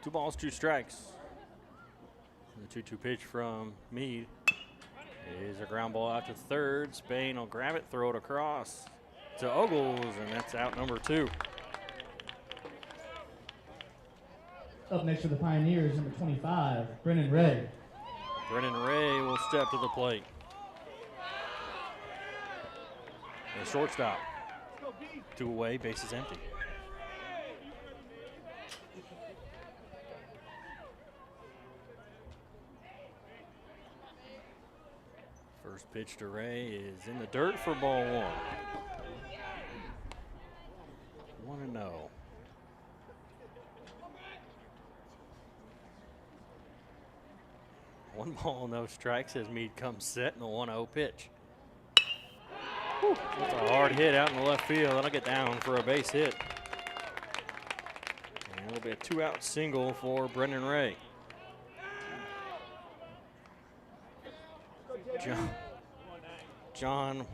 2 balls, 2 strikes. The 2-2 pitch from Meade is a ground ball out to third. Spain will grab it, throw it across to Ogles, and that's out number 2. Up next for the Pioneers, number 25, Brennan Ray. Brennan Ray will step to the plate. And a shortstop. 2 away, base is empty. First pitch to Ray is in the dirt for ball 1. 1-0. 1 ball, no strikes as Meade comes set in the 1-0 pitch. Whew, that's a hard hit out in the left field. That'll get down for a base hit. And it'll be a 2-out single for Brendan Ray. John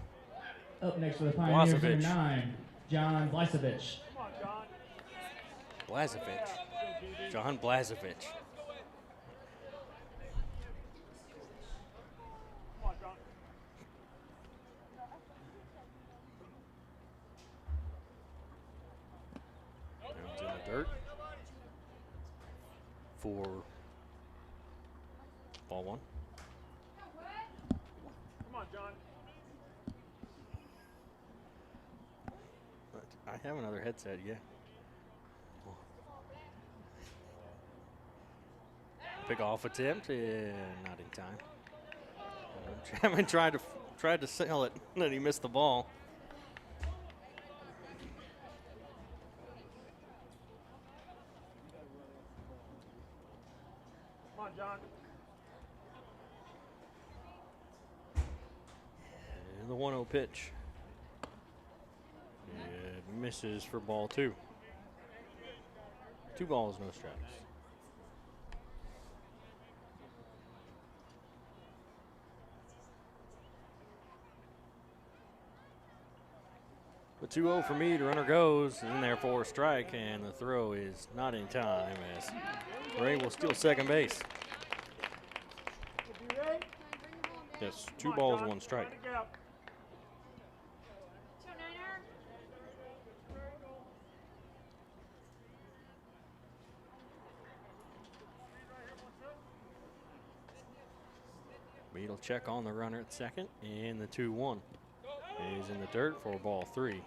Up next for the Pioneers, number 9, John Blasevich. John Blazevich. Down in the dirt for ball 1. I have another headset, yeah. Pick off attempt, and not in time. Chapman tried to sail it, and then he missed the ball. Come on, John. And the 1-0 pitch. It misses for ball 2. 2 balls, no strikes. The 2-0 for Meade, runner goes in there for a strike, and the throw is not in time as Ray will steal second base. Yes, 2 balls, 1 strike. Meade will check on the runner at second, and the 2-1 is in the dirt for ball 3.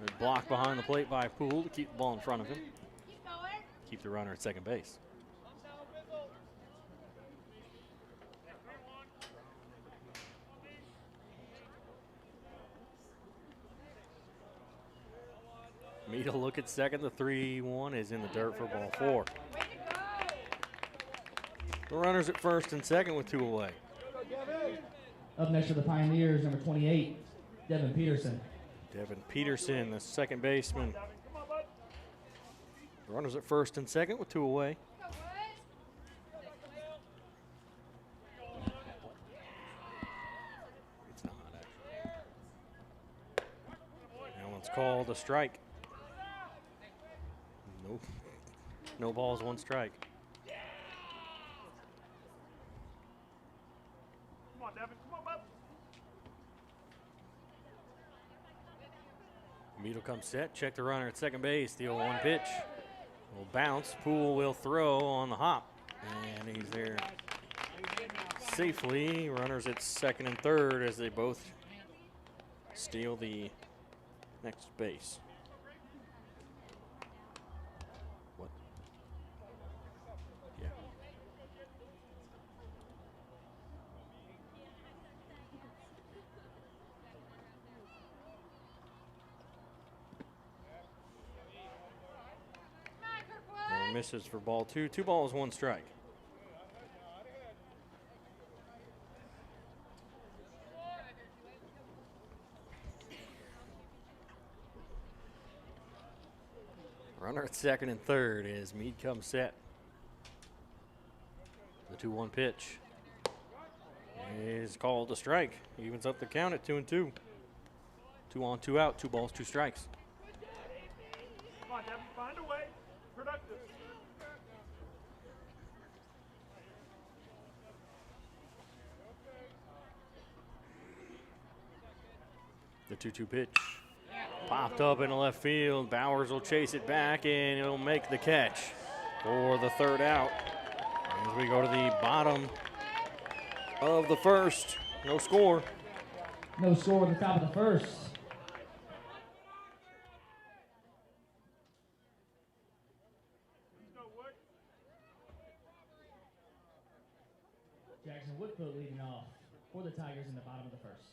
Good block behind the plate by Poole to keep the ball in front of him. Keep the runner at second base. Meade will look at second. The 3-1 is in the dirt for ball 4. The runners at first and second with 2 away. Up next for the Pioneers, number 28, Devin Peterson. Devin Peterson, the second baseman. The runners at first and second with 2 away. It's not actually. That one's called a strike. Nope. No balls, 1 strike. Meade will come set, check the runner at second base. The 0-1 pitch will bounce. Poole will throw on the hop, and he's there safely. Runners at second and third as they both steal the next base. What? Yeah. Misses for ball 2. 2 balls, 1 strike. Runner at second and third as Meade comes set. The 2-1 pitch is called a strike. Evens up the count at 2-2. 2 on, 2 out, 2 balls, 2 strikes. Come on, Devin, find a way. The 2-2 pitch. Popped up into left field. Bowers will chase it back, and he'll make the catch for the third out. As we go to the bottom of the first. No score. No score at the top of the first. Jackson Woodfoot leading off for the Tigers in the bottom of the first.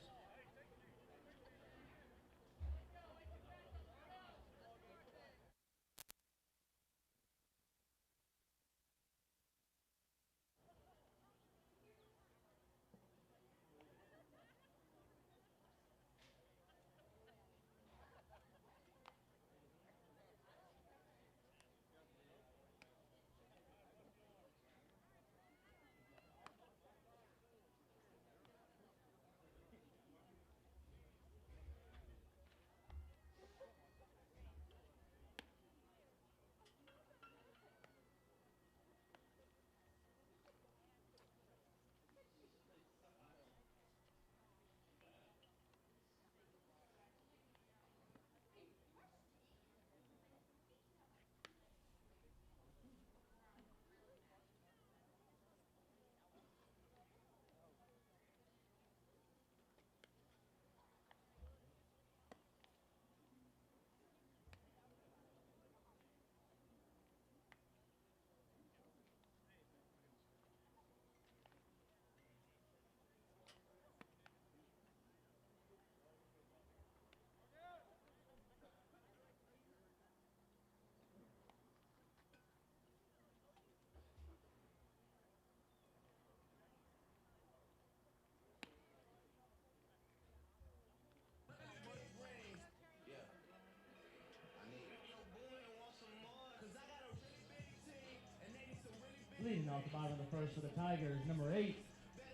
Leading off the bottom of the first for the Tigers, number 8,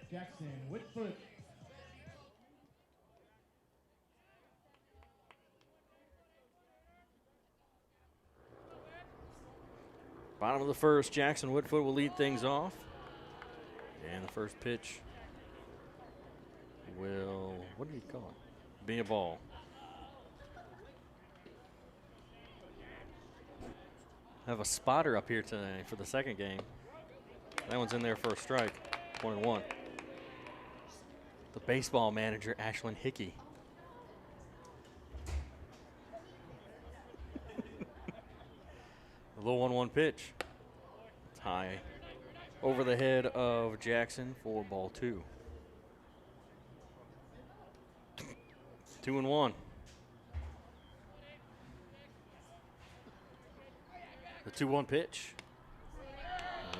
Jackson Whitfoot. Bottom of the first, Jackson Woodfoot will lead things off. And the first pitch will, what do you call it? Be a ball. Have a spotter up here today for the second game. That one's in there for a strike, 1-1. The baseball manager, Ashlyn Hickey. A little 1-1 pitch. It's high over the head of Jackson for ball 2. 2-1. The 2-1 pitch.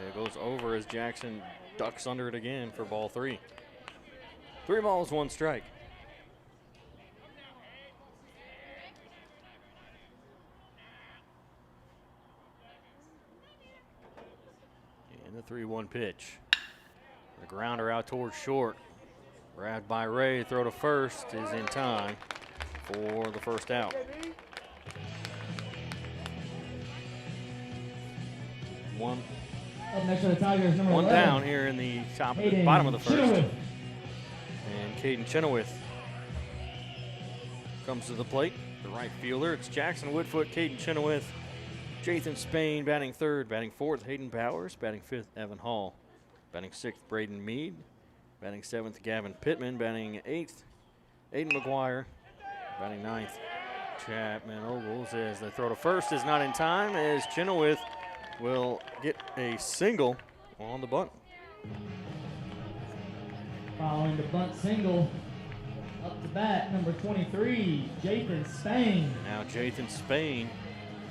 It goes over as Jackson ducks under it again for ball 3. 3 balls, 1 strike. And the 3-1 pitch. The grounder out towards short. Grabbed by Ray. Throw to first is in time for the first out. One. Up next for the Tigers, number 1 11. down here in the bottom of the first. And Caden Chenoweth comes to the plate. The right fielder. It's Jackson Woodfoot, Caden Chenoweth, Jathan Spain batting third, batting fourth, Hayden Bowers, batting fifth, Evan Hall, batting sixth, Braden Mead, batting seventh, Gavin Pittman, batting eighth, Aiden McGuire, batting ninth, Chapman Ogles. As the throw to first is not in time, as Chenoweth will get a single on the bunt. Following the bunt single, up to bat, number 23, Jathan Spain. Now Jathan Spain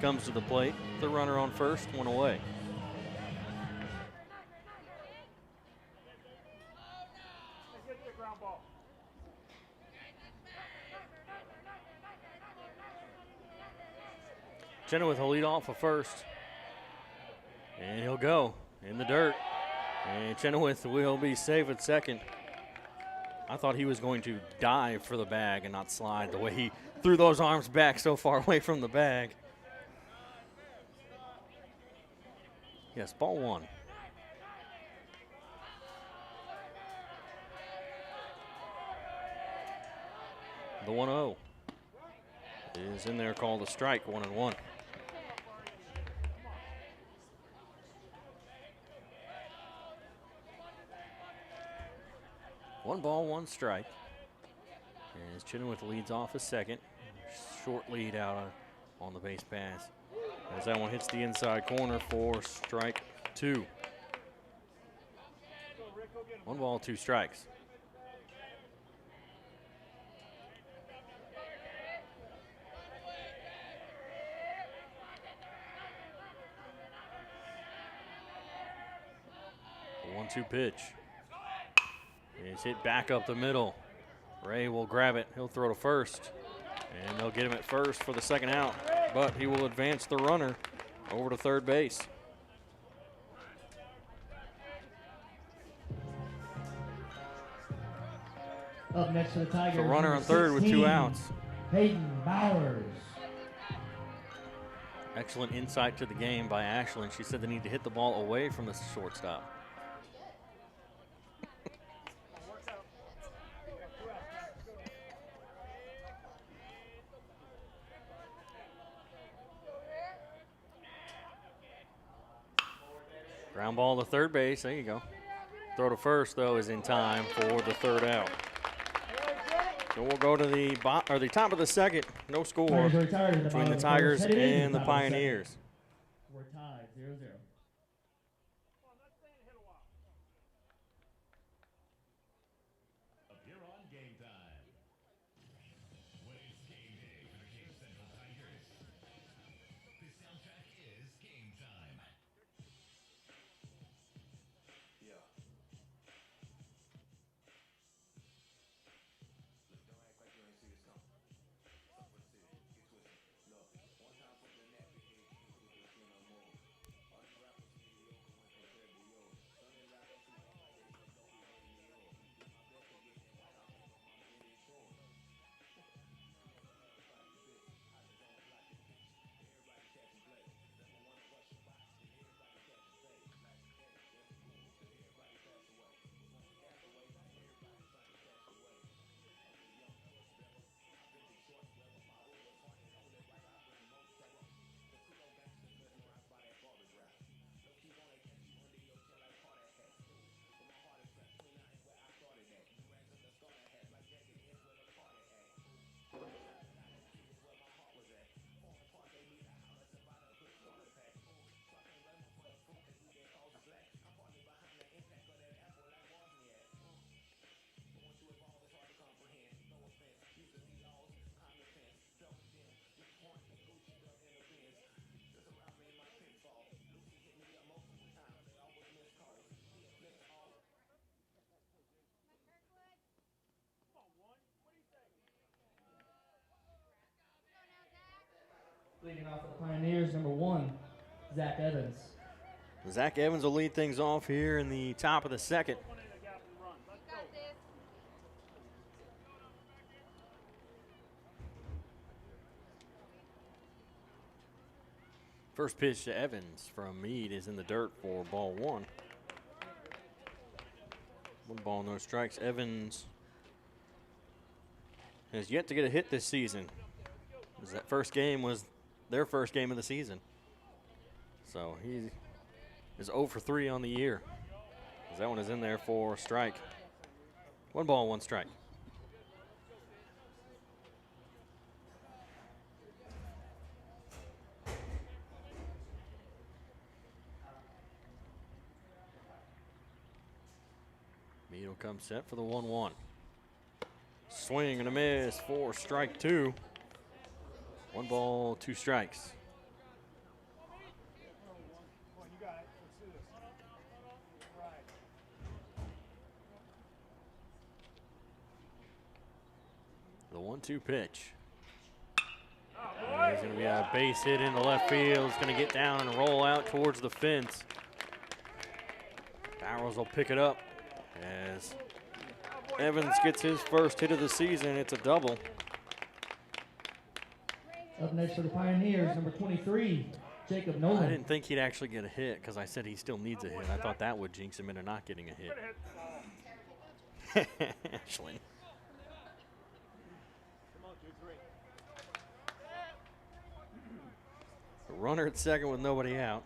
comes to the plate. The runner on first, 1 away. Chenoweth will lead off for first. And he'll go in the dirt. And Chenoweth will be safe at second. I thought he was going to dive for the bag and not slide the way he threw those arms back so far away from the bag. Yes, ball one. The 1-0 is in there, called a strike, 1-1. One ball, one strike. As Chenoweth leads off a second. Short lead out on the base pass. As that one hits the inside corner for strike 2. 1 ball, 2 strikes. The 1-2 pitch. It's hit back up the middle. Ray will grab it. He'll throw to first. And they'll get him at first for the second out. But he will advance the runner over to third base. Up next for the Tigers. The runner on third with 2 outs. Hayden Bowers. Excellent insight to the game by Ashlyn. She said they need to hit the ball away from the shortstop. Ground ball to third base. There you go. Throw to first, though, is in time for the third out. So we'll go to the top of the second. No score between the Tigers and the Pioneers. We're tied, 0-0. Leading off for the Pioneers, number 1, Zach Evans. Zach Evans will lead things off here in the top of the second. First pitch to Evans from Meade is in the dirt for ball 1. 1 ball, no strikes. Evans has yet to get a hit this season. That first game was their first game of the season. So he is 0 for 3 on the year. That one is in there for a strike. 1 ball, 1 strike. Meade will come set for the 1-1. Swing and a miss for strike 2. 1 ball, 2 strikes. The 1-2 pitch. There's going to be a base hit into left field. It's going to get down and roll out towards the fence. Bowers will pick it up as Evans gets his first hit of the season. It's a double. Up next for the Pioneers, number 23, Jacob I Nolan. didn't think he'd actually get a hit because I said he still needs a hit. I thought that would jinx him into not getting a hit. Ashley. A runner at second with nobody out.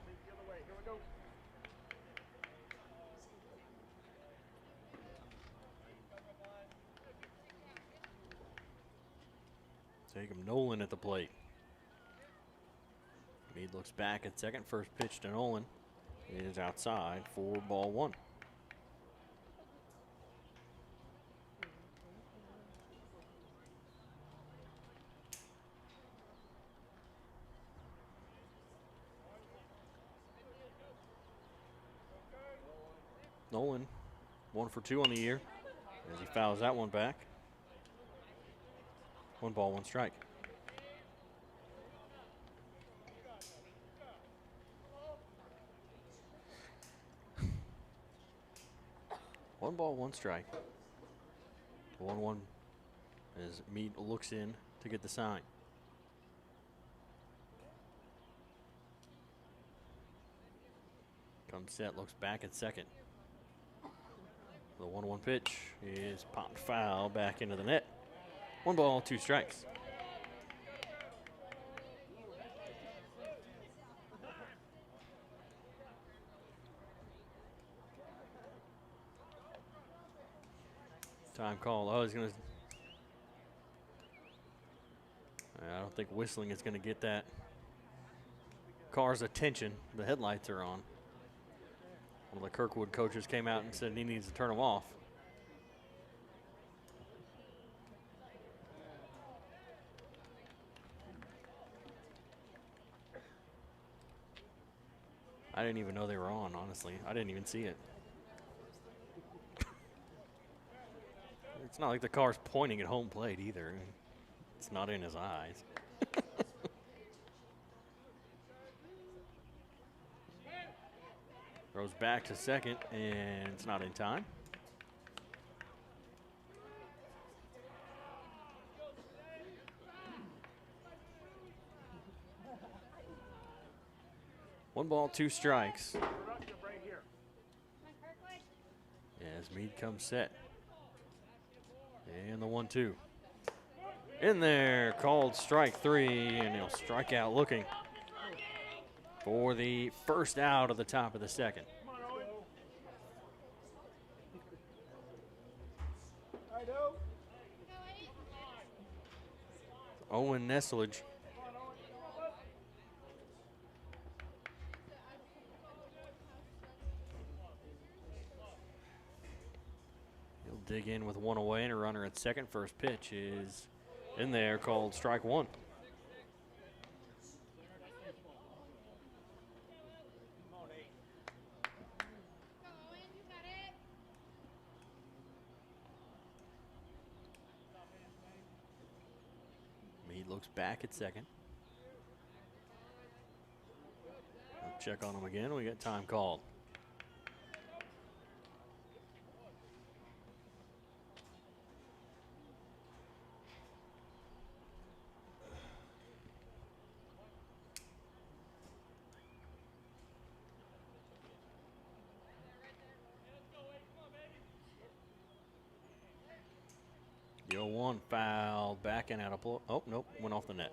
Jacob Nolan at the plate. Meade looks back at second. First pitch to Nolan is outside for ball one. Nolan 1 for 2 on the year as he fouls that one back. 1 ball, 1 strike. One ball, 1 strike. 1-1 as Meade looks in to get the sign. Comes set, looks back at second. The 1-1 pitch is popped foul back into the net. 1 ball, 2 strikes. Time call. Oh, he's going to. I don't think whistling is going to get that car's attention. The headlights are on. One of the Kirkwood coaches came out and said he needs to turn them off. I didn't even know they were on, honestly. I didn't even see it. It's not like the car's pointing at home plate either. It's not in his eyes. Throws back to second, and it's not in time. One ball, 2 strikes. As Meade comes set. And the 1-2. In there, called strike 3, and he'll strike out looking for the first out of the top of the second. Owen Nesselage. He'll dig in with 1 away and a runner at second. First pitch is in there, called strike 1. Meade looks back at second. We'll check on him again. We got time called. The 0-1 foul, back and out of play. Oh, nope, went off the net.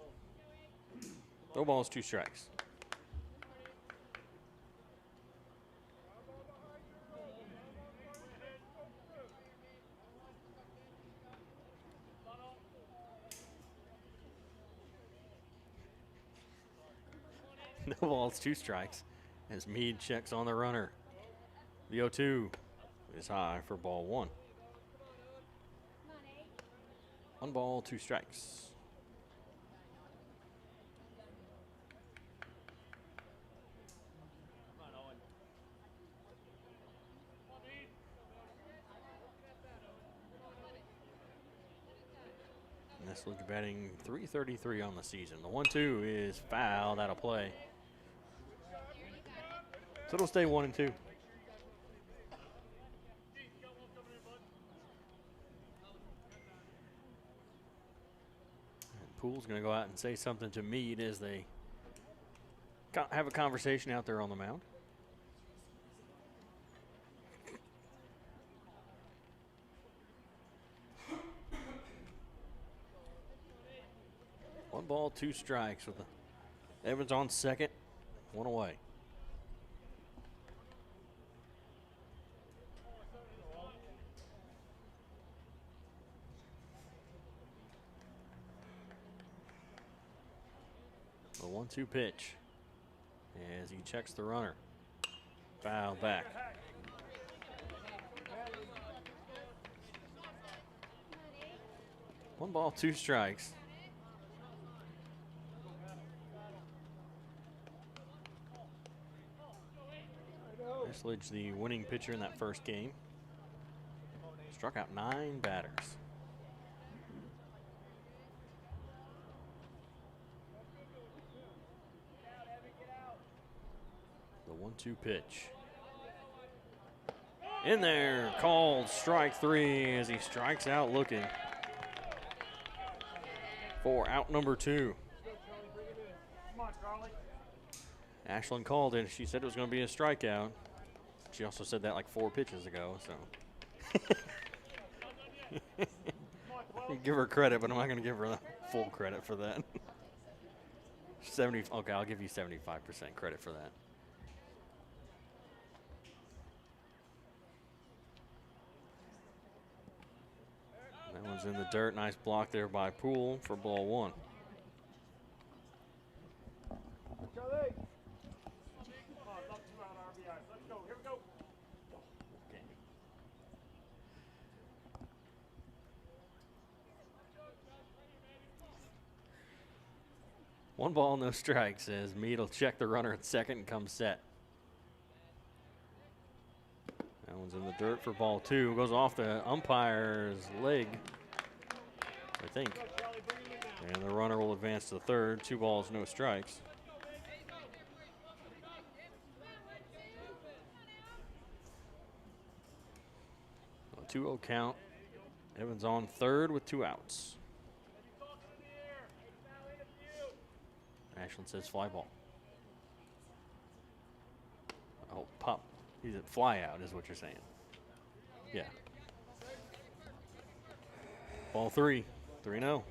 No balls, 2 strikes. No balls, 2 strikes as Meade checks on the runner. The 0-2 is high for ball 1. 1 ball, 2 strikes. Nesselage batting .333 on the season. The 1-2 is fouled out of play. So it'll stay 1-2. Poole's going to go out and say something to Meade as they have a conversation out there on the mound. One ball, 2 strikes with Evans on second, 1 away. A 1-2 pitch as he checks the runner. Foul back. One ball, 2 strikes. Esledge, the winning pitcher in that first game, struck out 9 batters. The 1-2 pitch. In there, called strike 3 as he strikes out looking for out number 2. Ashlyn called it. She said it was going to be a strikeout. She also said that like 4 pitches ago, so. Give her credit, but I'm not going to give her the full credit for that. Okay, I'll give you 75% credit for that. That one's in the dirt. Nice block there by Poole for ball 1. One ball, no strikes as Meade will check the runner at second and come set. That one's in the dirt for ball 2. Goes off the umpire's leg, I think. And the runner will advance to the third. 2 balls, no strikes. A 2-0 count. Evans on third with 2 outs. Ashlyn says fly ball. Oh, pop. He's at fly out is what you're saying. Yeah. Ball 3. 3-0.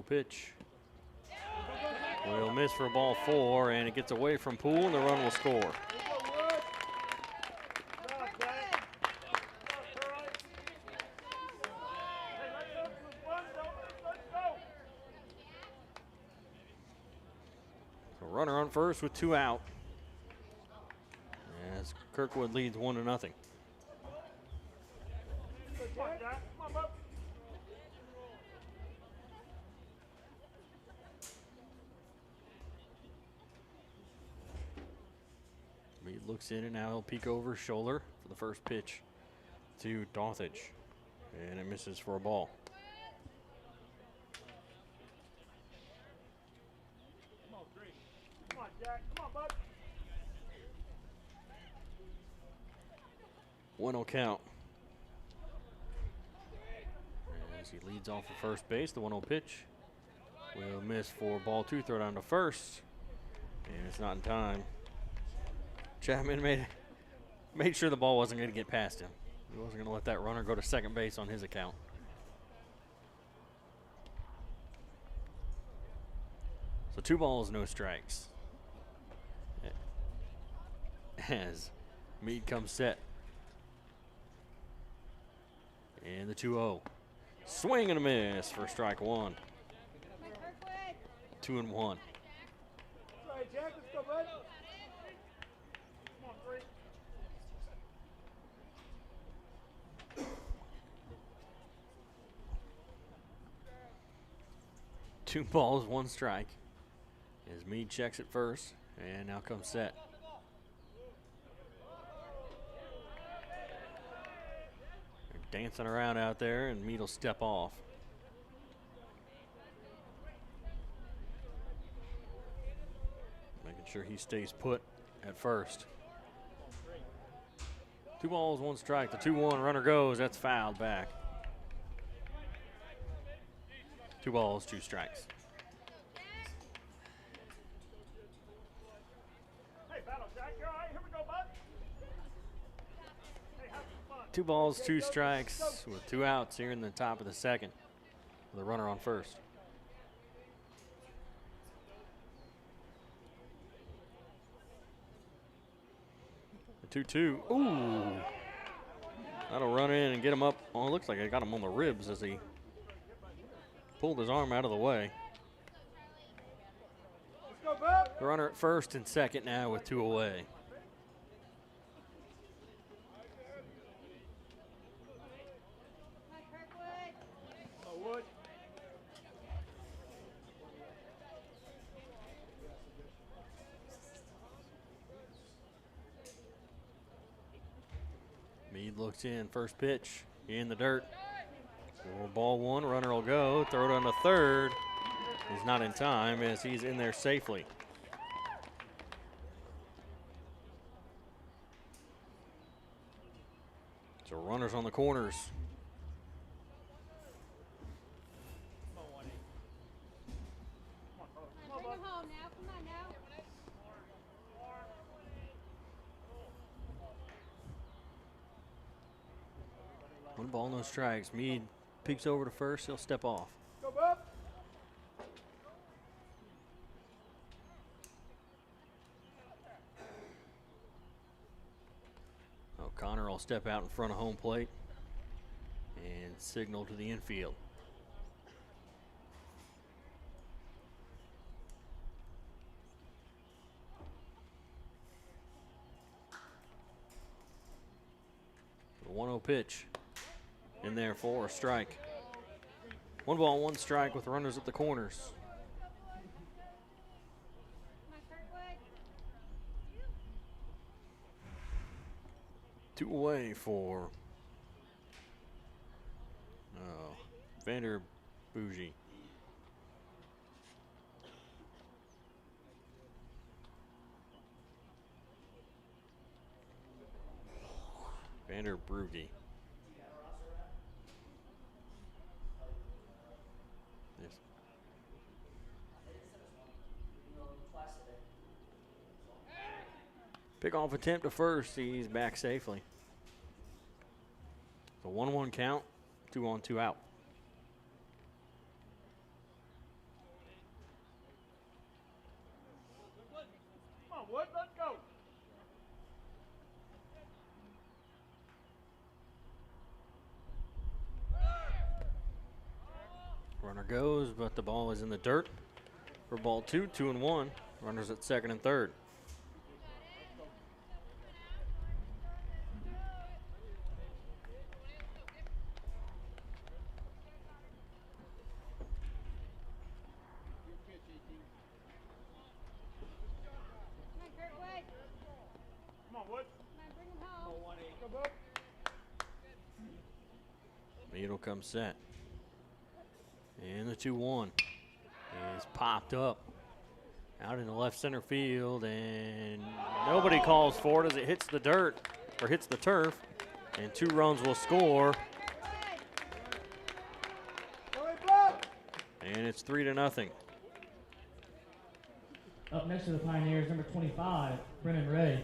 Pitch. Will miss for ball 4, and it gets away from Poole, and the run will score. So runner on first with 2 out, as Kirkwood leads 1-0. Meade looks in, and now he'll peek over his shoulder for the first pitch to Dothage. And it misses for a ball. Come on, Jack. Come on, bud. 1-0 count. As he leads off of first base, the 1-0 pitch will miss for ball 2, throw down to first. And it's not in time. Chapman made sure the ball wasn't going to get past him. He wasn't going to let that runner go to second base on his account. So 2 balls, no strikes. As Meade comes set. And the 2-0. Swing and a miss for strike 1. 2-1. Two balls, 1 strike. As Meade checks it first, and now comes set. They're dancing around out there, and Meade will step off. Making sure he stays put at first. 2 balls, 1 strike. The 2-1 runner goes. That's fouled back. 2 balls, 2 strikes. Hey, Battle Jack, you all right? Here we go, bud. Hey, have some fun. 2 balls, 2 strikes with 2 outs here in the top of the second. With a runner on first. The 2-2. Ooh. That'll run in and get him up. Oh, it looks like it got him on the ribs as he pulled his arm out of the way. Let's go, bud. The runner at first and second now with 2 away. Oh, Wood. Meade looks in, first pitch in the dirt. So ball 1, runner will go, throw it on the third. He's not in time as he's in there safely. So runners on the corners. Bring him home now. Come on now. 1 ball, no strikes. Meade peeks over to first. He'll step off. Go, bud. O'Connor will step out in front of home plate and signal to the infield. The 1-0 pitch in there for a strike. 1 ball, 1 strike with runners at the corners. Come on, Kirkwood. 2 away for Vander Bougie. Vander Brugge. Yes. Pick-off attempt to first. He's back safely. The 1-1 count, 2 on, 2 out. Come on, Wood. Let's go. Runner goes, but the ball is in the dirt for ball 2, 2-1. Runners at second and third. Come on, Kirkwood. Come on, Wood. Come on, bring him home. Go, bud. Meade will come set. And the 2-1 is popped up out in the left center field, and nobody calls for it as it hits the dirt or hits the turf, and 2 runs will score, Go, hey, bud. and it's 3-0. Up next to the Pioneers, number 25, Brennan Ray.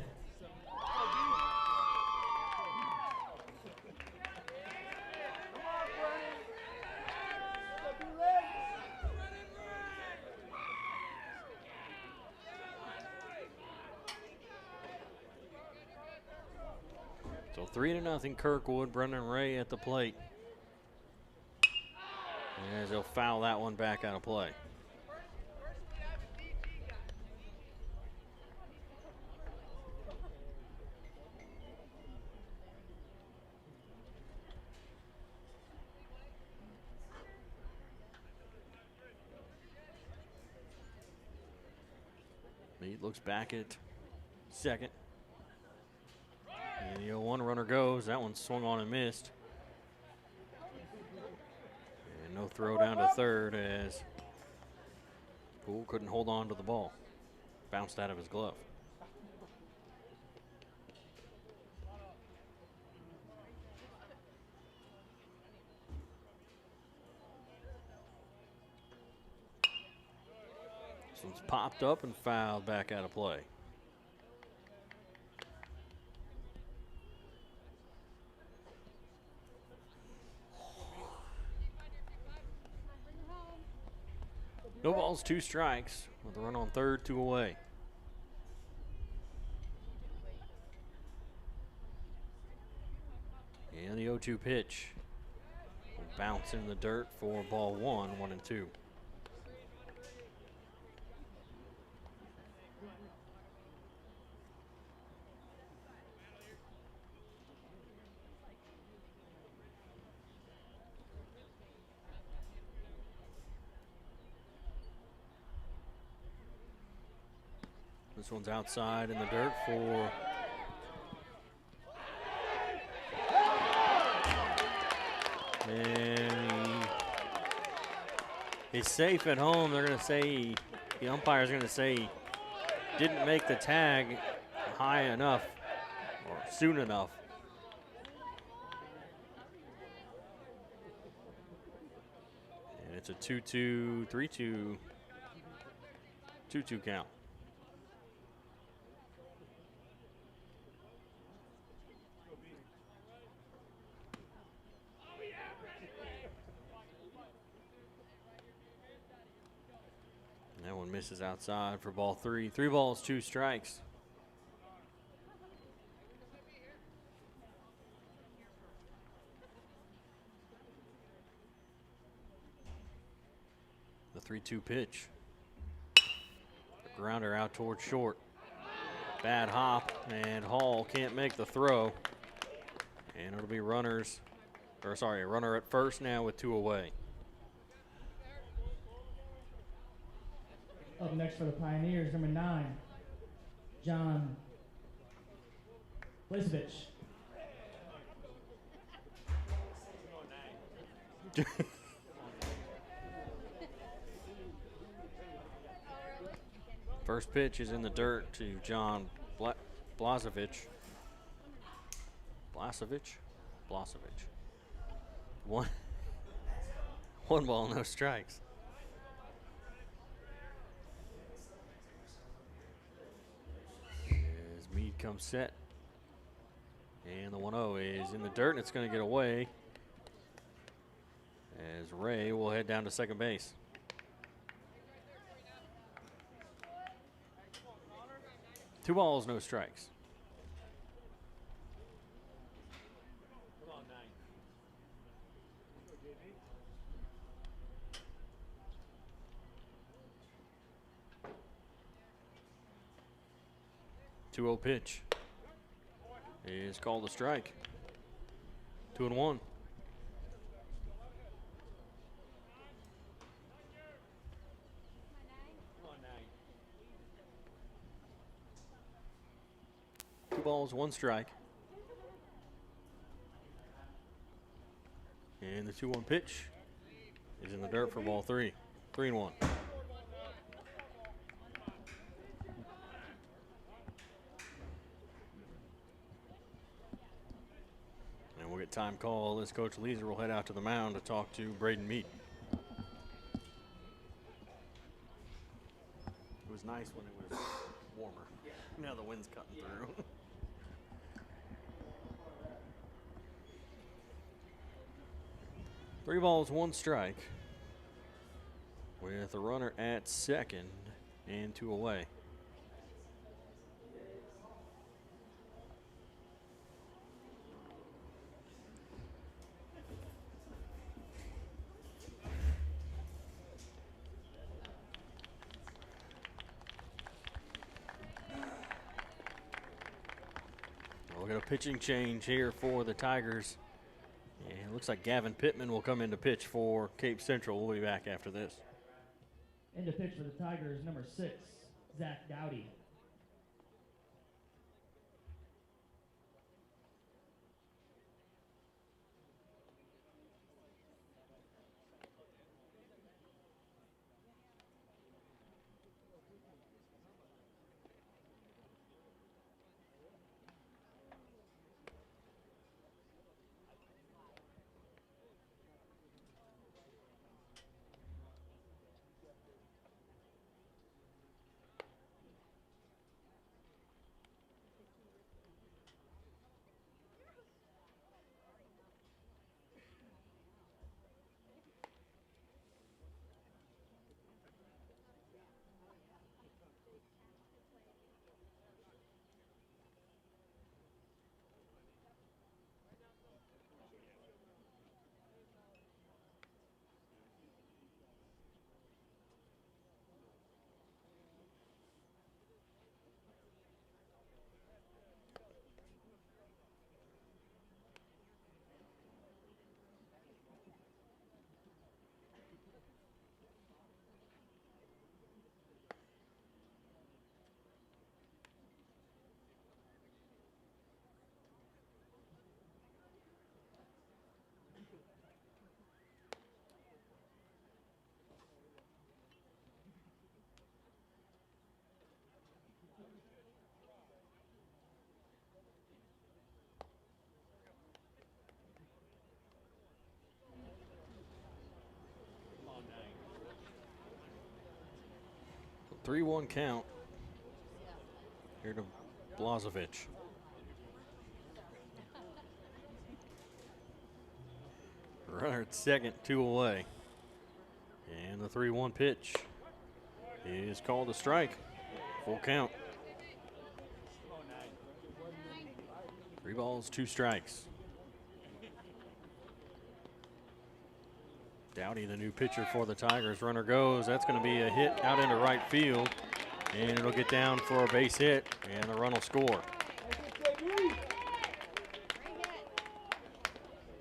So 3-0 Kirkwood. Brendan Ray at the plate. As he'll foul that one back out of play. Meade looks back at second. And the 0-1 runner goes. That one swung on and missed. And no throw down to third as Poole couldn't hold on to the ball. Bounced out of his glove. This one's popped up and fouled back out of play. Bring it home. No balls, 2 strikes with a run on third, 2 away. And the 0-2 pitch will bounce in the dirt for ball 1, 1-2. This one's outside in the dirt for and he's safe at home. They're going to say, the umpire's going to say he didn't make the tag high enough or soon enough. And it's a 2-2, 3-2, 2-2 count. That one misses outside for ball 3. 3 balls, 2 strikes. The 3-2 pitch. The grounder out towards short. Bad hop, and Hall can't make the throw. And it'll be a runner at first now with 2 away. Up next for the Pioneers, number 9, John Blasevich. First pitch is in the dirt to John Blasevich. One ball, no strikes. As Meade comes set. And the 1-0 is in the dirt, and it's going to get away. As Ray will head down to second base. Two balls, no strikes. Two 2-0 pitch is called a strike. 2-1. Two balls, 1 strike. And the 2-1 pitch is in the dirt for ball 3. 3-1. And we'll get time call as Coach Leeser will head out to the mound to talk to Braden Meade. It was nice when it was warmer. Now the wind's cutting through. Three balls, 1 strike with a runner at second and 2 away. We'll get a pitching change here for the Tigers. And it looks like Gavin Pittman will come in to pitch for Cape Central. We'll be back after this. In to pitch for the Tigers, number 6, Zach Dowdy. 3-1 count here to Blazovic. Runner at second, 2 away. And the 3-1 pitch is called a strike. Full count. 3 balls, 2 strikes. Dowdy, the new pitcher for the Tigers. Runner goes. That's going to be a hit out into right field. And it'll get down for a base hit. And the run will score.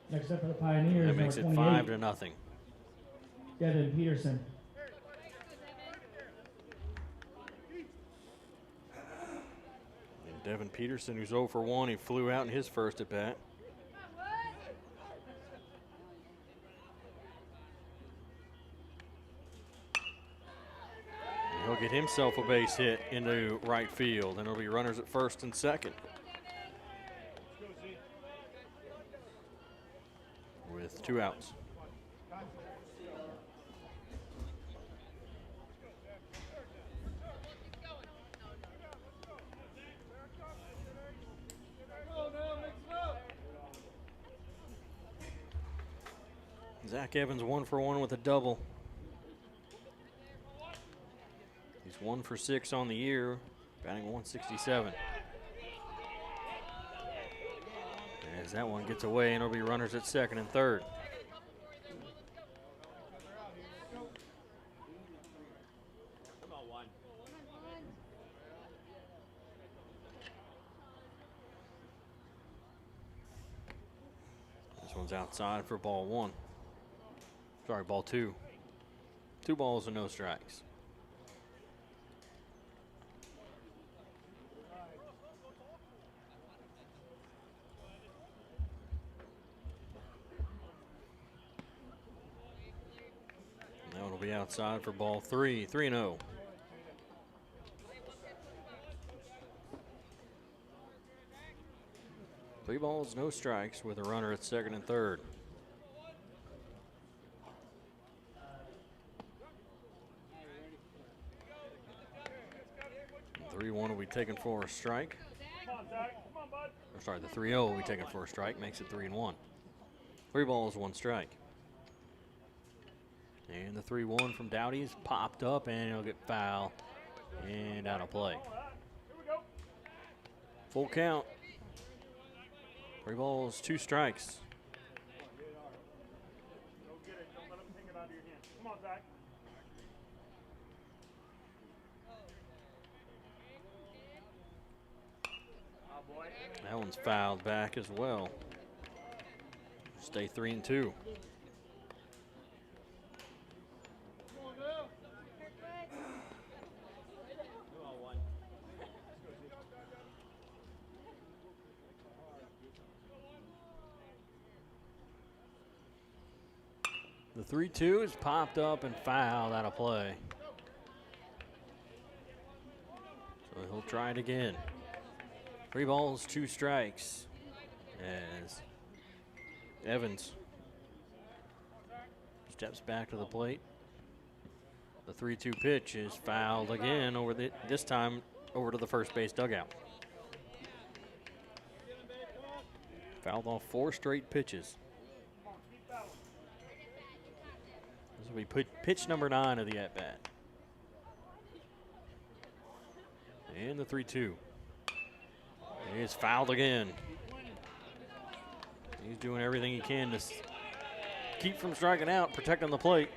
Next up for the Pioneers, That makes number it 28, 5-0. Devin Peterson. And Devin Peterson, who's 0 for 1, he flew out in his first at bat. He'll get himself a base hit into right field, and it'll be runners at first and second. With 2 outs. Zach Evans 1 for 1 with a double. He's 1 for 6 on the year, batting 167. As that one gets away, and it'll be runners at second and third. This one's outside for ball 1. Sorry, ball 2. 2 balls and no strikes. That one will be outside for ball 3. 3-0. Three balls, no strikes with a runner at second and third. The 3-1 will be taken for a strike. Or sorry, the 3-0 will be taken for a strike, makes it 3-1. 3 balls, 1 strike. And the 3-1 from Dowdy is popped up, and it'll get foul and out of play. Full count. 3 balls, 2 strikes. That one's fouled back as well. Stay 3-2. The 3-2 is popped up and fouled out of play. So he'll try it again. 3 balls, 2 strikes. As Evans steps back to the plate. The 3-2 pitch is fouled again this time over to the first base dugout. Fouled off 4 straight pitches. This will be pitch number 9 of the at-bat. And the 3-2. It's fouled again. He's doing everything he can to keep from striking out, protecting the plate.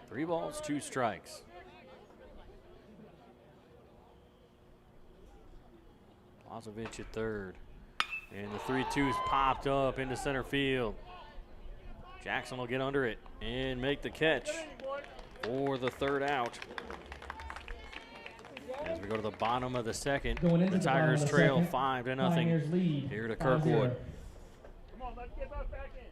Three balls, 2 strikes. Blazovic at third. And the 3-2's popped up into center field. Jackson will get under it and make the catch for the 3rd out. As we go to the bottom of the second, the Tigers trail 5-0 here to Kirkwood. Come on, let's get back in.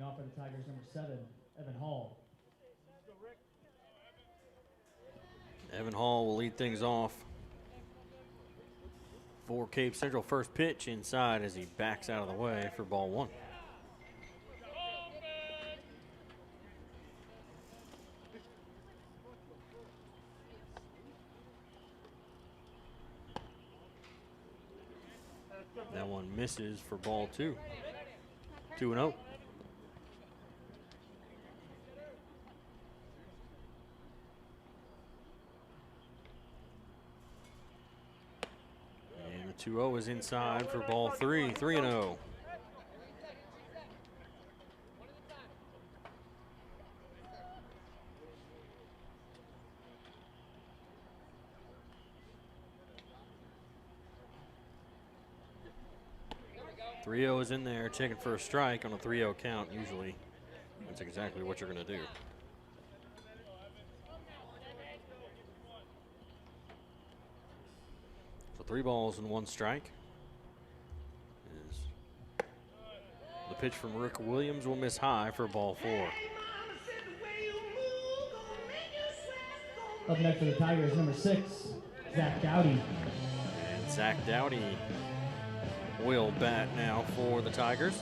Leading off for the Tigers, number 7, Evan Hall. Evan Hall will lead things off for Cape Central. First pitch inside as he backs out of the way for ball 1. That one misses for ball 2. 2-0. And the 2-0 is inside for ball 3. 3-0. Is in there, checking for a strike on a 3-0 count. Usually, that's exactly what you're going to do. So 3 balls and 1 strike. Is the pitch from Rick Williams will miss high for ball 4. Up next for the Tigers, number 6, Zach Dowdy. And Zach Dowdy will bat now for the Tigers.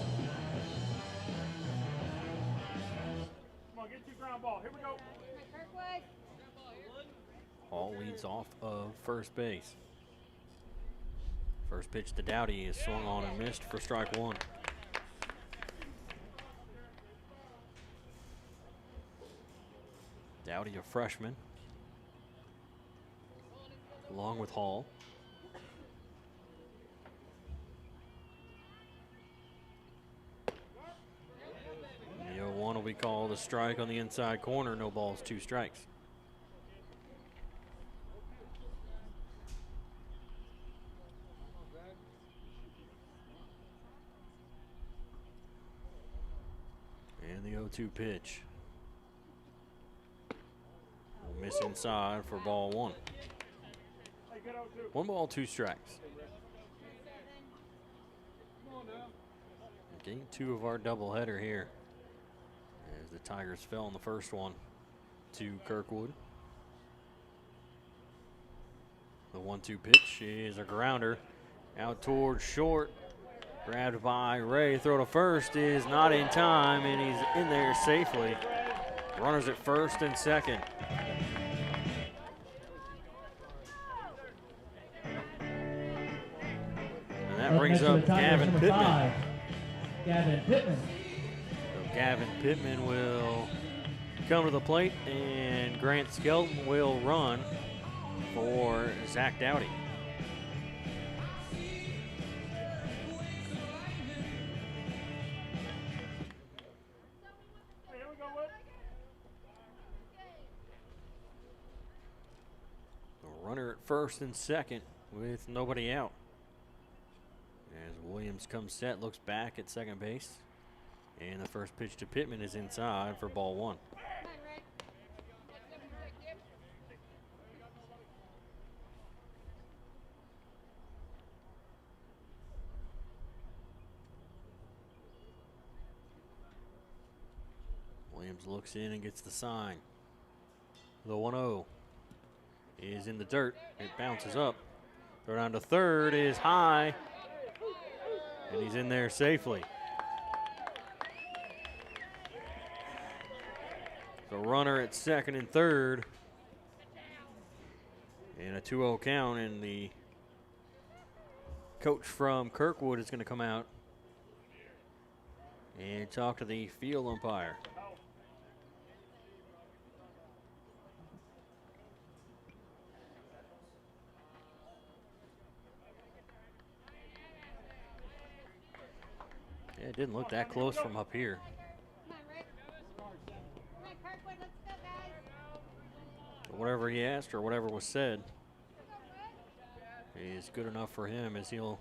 Come on, get your ground ball. Here we go. Kirkwood. Hall leads off of first base. First pitch to Dowdy is swung on and missed for strike 1. Dowdy, a freshman, along with Hall. The 0-1 will be called a strike on the inside corner. No balls, 2 strikes. And the 0-2 pitch will miss inside for ball 1. 1 ball, 2 strikes. Game 2 of our doubleheader here, as the Tigers fell in the first one to Kirkwood. The 1-2 pitch is a grounder out towards short. Grabbed by Ray. Throw to first is not in time, and he's in there safely. Runners at first and second. And that brings up Gavin Pittman. 5, Gavin Pittman. So Gavin Pittman will come to the plate, and Grant Skelton will run for Zach Dowdy. A runner at first and second with nobody out. As Williams comes set, looks back at second base. And the first pitch to Pittman is inside for ball 1. Williams looks in and gets the sign. The 1-0 is in the dirt. It bounces up. Throw down to third is high. And he's in there safely. The runner at second and third. And a 2-0 count, and the coach from Kirkwood is going to come out and talk to the field umpire. Yeah, it didn't look that close from up here. Come on, Rick. Come on, Kirkwood, let's go, guys. But whatever he asked or whatever was said is good enough for him, as he'll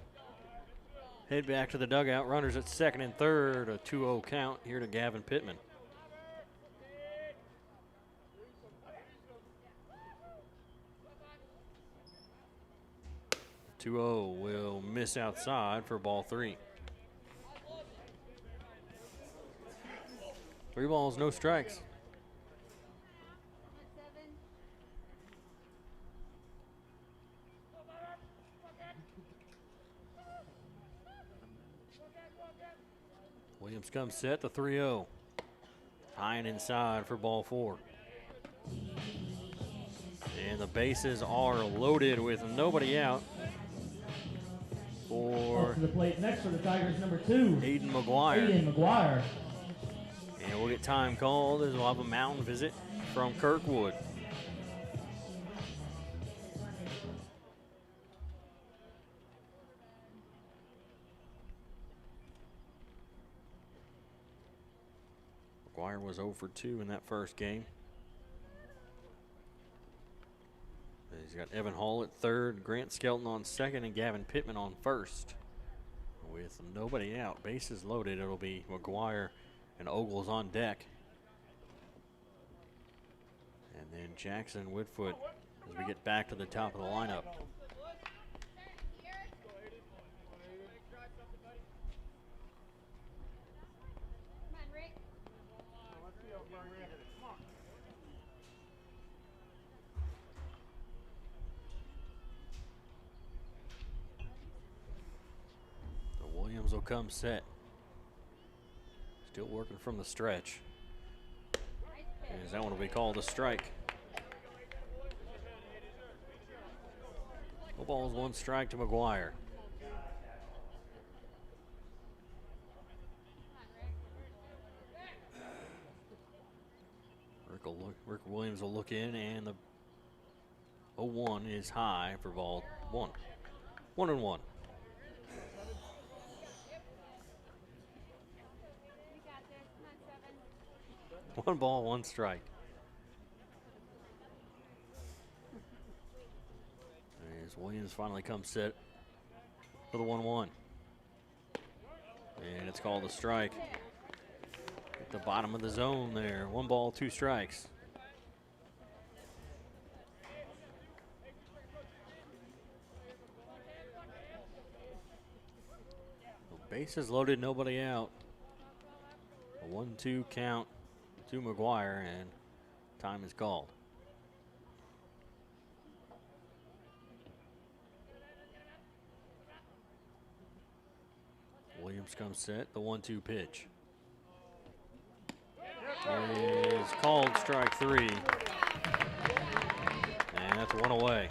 head back to the dugout. Runners at second and third, a 2-0 count here to Gavin Pittman. The 2-0 will miss outside for ball 3. 3 balls, no strikes. 1-7. Williams comes set, the 3-0. High and inside for ball 4. And the bases are loaded with nobody out Up for to the plate next for the Tigers, number 2, Aiden McGuire. Aiden McGuire. And we'll get time called as we'll have a mound visit from Kirkwood. McGuire was 0 for 2 in that first game. He's got Evan Hall at third, Grant Skelton on second, and Gavin Pittman on first. With nobody out, bases loaded, it'll be McGuire and Ogles on deck. And then Jackson Woodfoot as we get back to the top of the lineup. Come on, Rick. Let's see how far we're at. Come on. The Williams will come set. Still working from the stretch. Nice pitch. As that one will be called a strike. No balls, 1 strike to McGuire. Come on, Rick. Rick Williams will look in, and the 0-1 is high for ball 1. 1-1. You got this. Come on, 7. 1 ball, 1 strike. As Williams finally comes set for the 1-1. And it's called a strike. At the bottom of the zone there. 1 ball, 2 strikes. Bases loaded, nobody out. A 1-2 count to McGuire, and time is called. Williams comes set, the 1-2 pitch. Is called strike 3. And that's 1 away.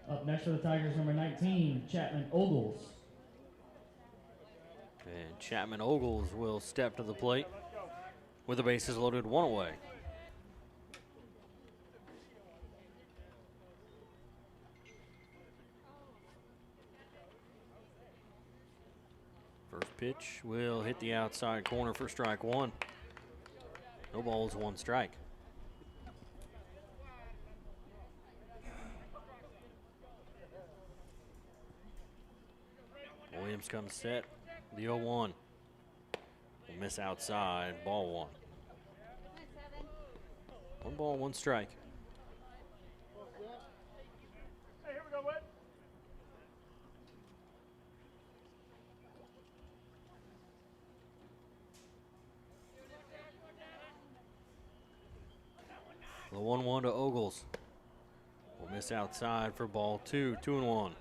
Up next for the Tigers, number 19, Chapman Ogles. And Chapman Ogles will step to the plate with the bases loaded, 1 away. First pitch will hit the outside corner for strike 1. No balls, 1 strike. Williams comes set, the 0-1. Will miss outside, ball 1. Come on, 7. 1 ball, 1 strike. Hey, here we go, Whit. The 1-1 to Ogles. Will miss outside for ball 2, 2-1. Come on, 7.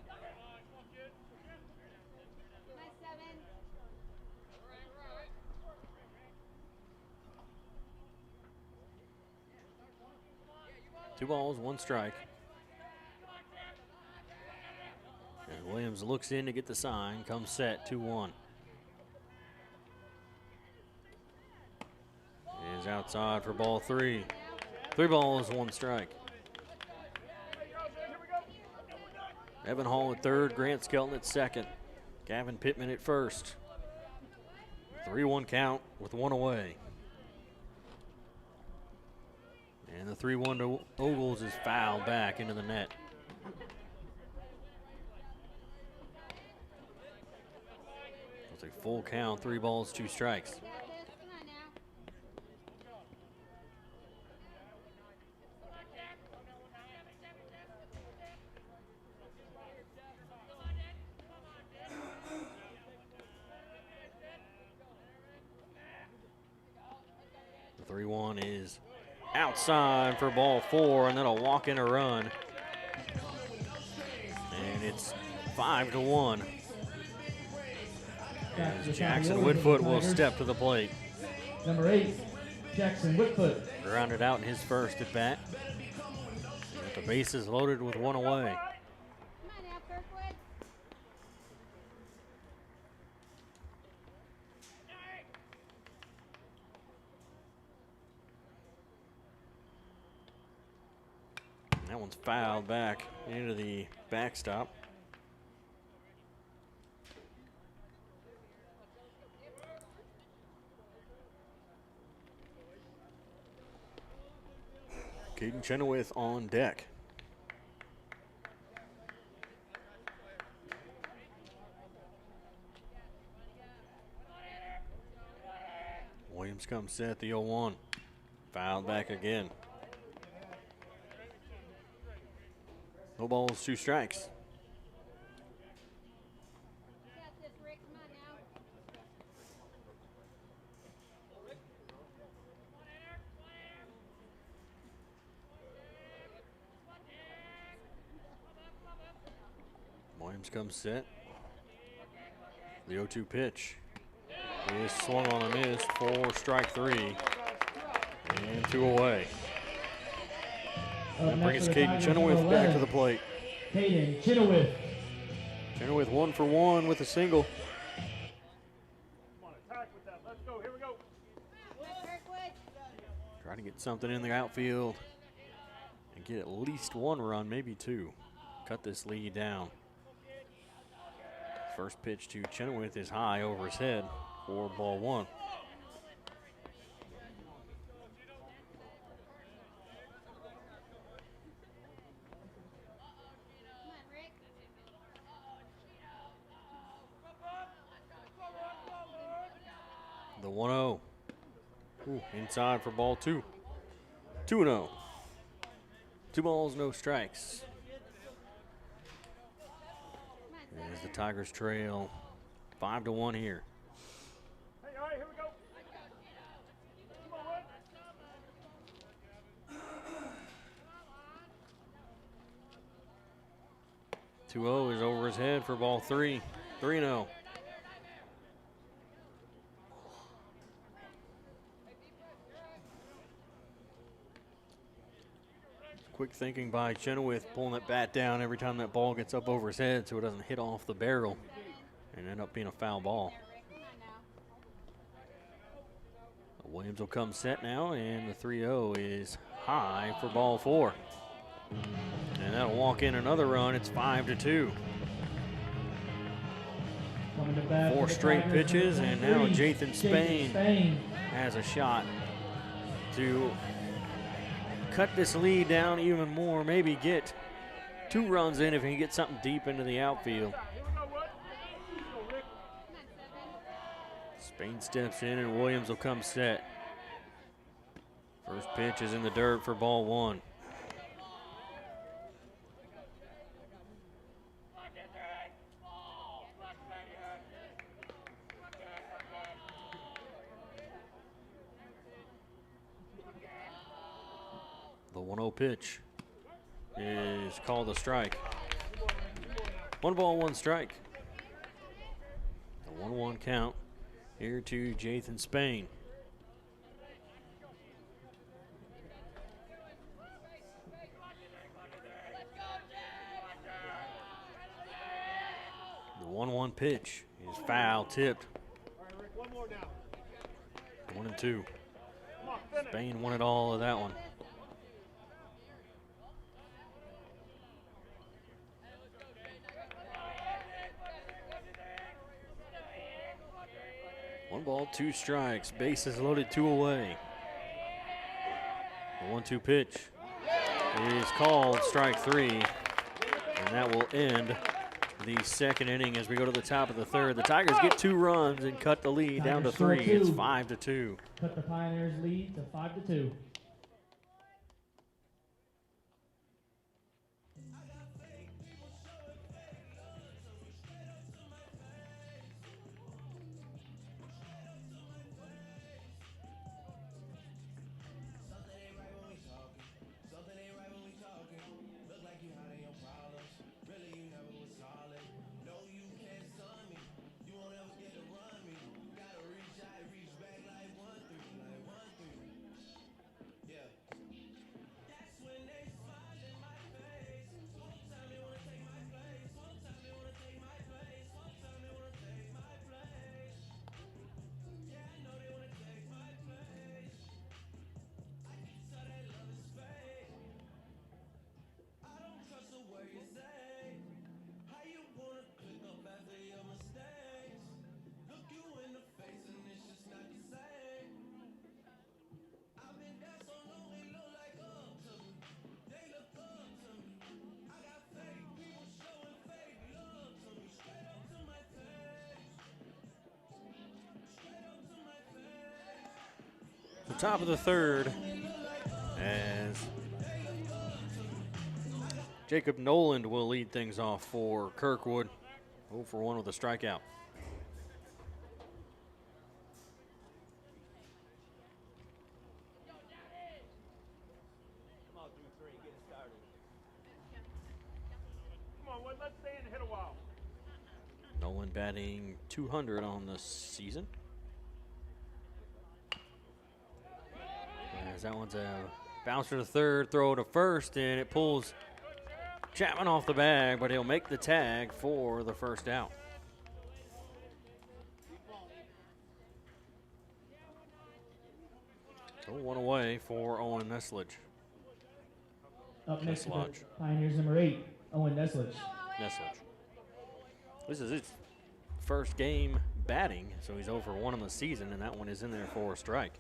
2 balls, 1 strike. And Williams looks in to get the sign, comes set, 2-1. Is outside for ball 3. 3 balls, 1 strike. Evan Hall at third, Grant Skelton at second, Gavin Pittman at first. 3-1 count with 1 away. And the 3-1 to Ogles is fouled back into the net. It's a full count, 3 balls, 2 strikes. You got this. Come on now. one is outside for ball 4, and then a walk in a run. And it's 5-1. As Jackson Whitfoot will step to the plate. Number 8, Jackson Whitfoot. Grounded out in his first at bat. With the bases loaded with one away. Come on now, Kirkwood. And that one's fouled back into the backstop. Caden Chenoweth on deck. Williams comes set the 0-1. Fouled back again. No balls, 2 strikes. You got this, Rick. Come on now. Williams comes set. The 0-2 pitch is swung on a miss for strike 3. And 2 away. That brings Caden Chenoweth back to the plate. Caden Chenoweth. Chenoweth 1 for 1 with a single. Come on, attack with that. Let's go. Here we go. Come on, Kirkwood. Trying to get something in the outfield and get at least 1 run, maybe 2. Cut this lead down. First pitch to Chenoweth is high over his head for ball 1. Come on, Rick. The 1-0. Ooh, inside for ball 2. 2-0. 2 balls, no strikes. As the Tigers trail 5-1 here. Hey, all right, here we go. Come on, Rick. 2-0 is over his head for ball 3. 3-0. Quick thinking by Chenoweth, pulling that bat down every time that ball gets up over his head so it doesn't hit off the barrel and end up being a foul ball. Come on now. Williams will come set now, and the 3-0 is high for ball 4. And that'll walk in another run. It's 5-2. Coming to bat 4 for the straight Tigers, pitches, number and now 3, Jathan Spain has a shot to cut this lead down even more, maybe get 2 runs in if he can get something deep into the outfield. Here we go, Wood. Let's go, Rick. Come on, Seven. Spain steps in, and Williams will come set. First pitch is in the dirt for ball 1. The 1-0 pitch is called a strike. 1 ball, 1 strike. The 1-1 count here to Jathan Spain. The 1-1 pitch is foul tipped. All right, Rick, one more now. 1 and 2. Come on, finish. Spain wanted all of that one. One ball, 2 strikes. Bases loaded, 2 away. The 1-2 pitch is called strike 3, and that will end the second inning as we go to the top of the third. The Tigers get 2 runs and cut the lead down to 3. It's 5-2. Cut the Pioneers lead to 5-2. Top of the third, as Jacob Noland will lead things off for Kirkwood. 0 for 1 with a strikeout. Come on, Wood, let's stay and hit a while. Noland batting 200 on the season. As that one's a bouncer to third, throw to first, and it pulls Chapman off the bag, but he'll make the tag for the first out. So 1 away for Owen Neslage. Up next, Neslage. Pioneers number 8, Owen Neslage. This is his first game batting, so he's 0 for 1 on the season, and that one is in there for a strike.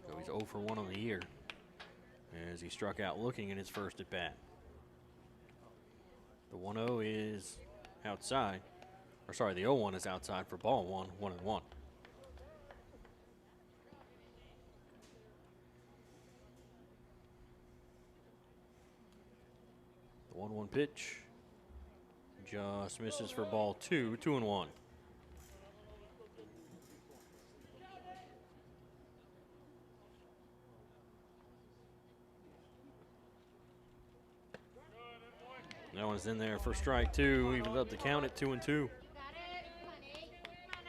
So he's 0 for 1 on the year as he struck out looking in his first at bat. The 1-0 is outside, or sorry, the 0-1 is outside for ball 1, 1-1. The 1-1 pitch just misses for ball 2, 2-1. That one's in there for strike 2, evened up the count at 2-2. Got it. Come on, Nate. Come on,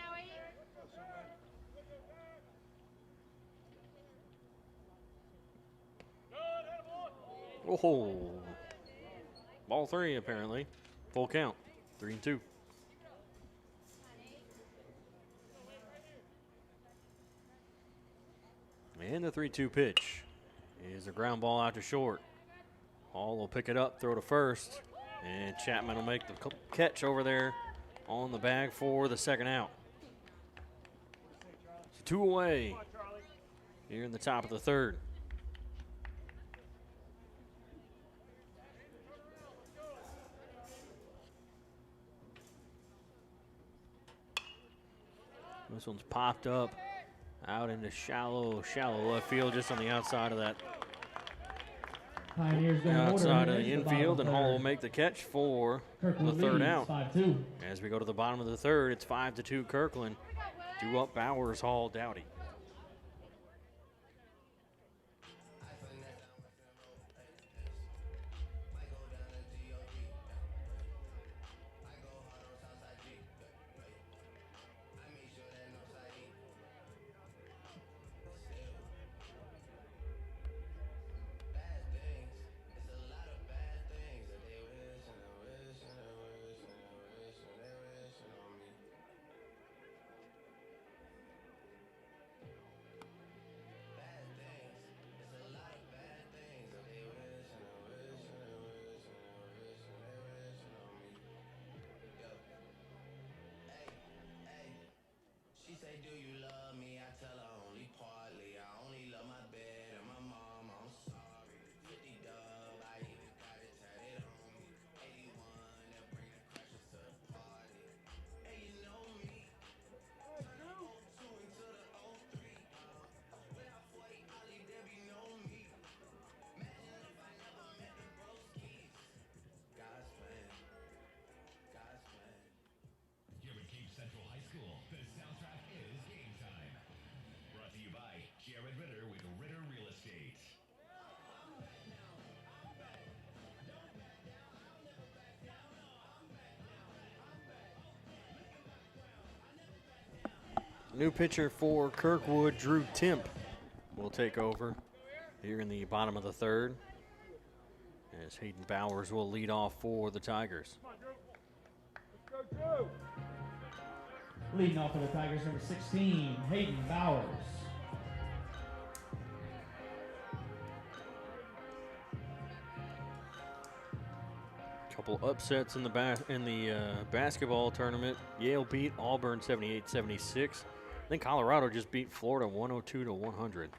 Noe. Oh, ball 3 apparently. Full count, 3-2. And the 3-2 pitch is a ground ball out to short. Hall will pick it up, throw to first, and Chapman will make the catch over there on the bag for the second out. So 2 away here in the top of the third. This one's popped up out into shallow left field, just on the outside of that. Pioneers going Outside of the infield, and Hall will third. make the catch for Kirkwood the third leads out. 5-2. As we go to the bottom of the third, it's 5-2 Kirkland. 2 up Bowers, Hall, Dowdy. She say, do you love me? I tell her only partly. I only love my bed and my mom. I'm sorry. 50 dub, I even got it tatted on me. 81, that bring the crashes to the party. Hey, you know me. Turn the 02 into the 03. Without 40 Ollie, there be no me. Imagine if I never met the broskies. God's plan. God's plan. Here at Cape Central High School, the soundtrack is Game Time. Brought to you by Jared Ritter with Ritter Real Estate. New pitcher for Kirkwood, Drew Timp, will take over here in the bottom of the third, as Hayden Bowers will lead off for the Tigers. Come on, Drew. Let's go, Drew. Leading off for the Tigers, number 16, Hayden Bowers. Couple upsets in the basketball tournament. Yale beat Auburn 78-76. Then Colorado just beat Florida 102-100.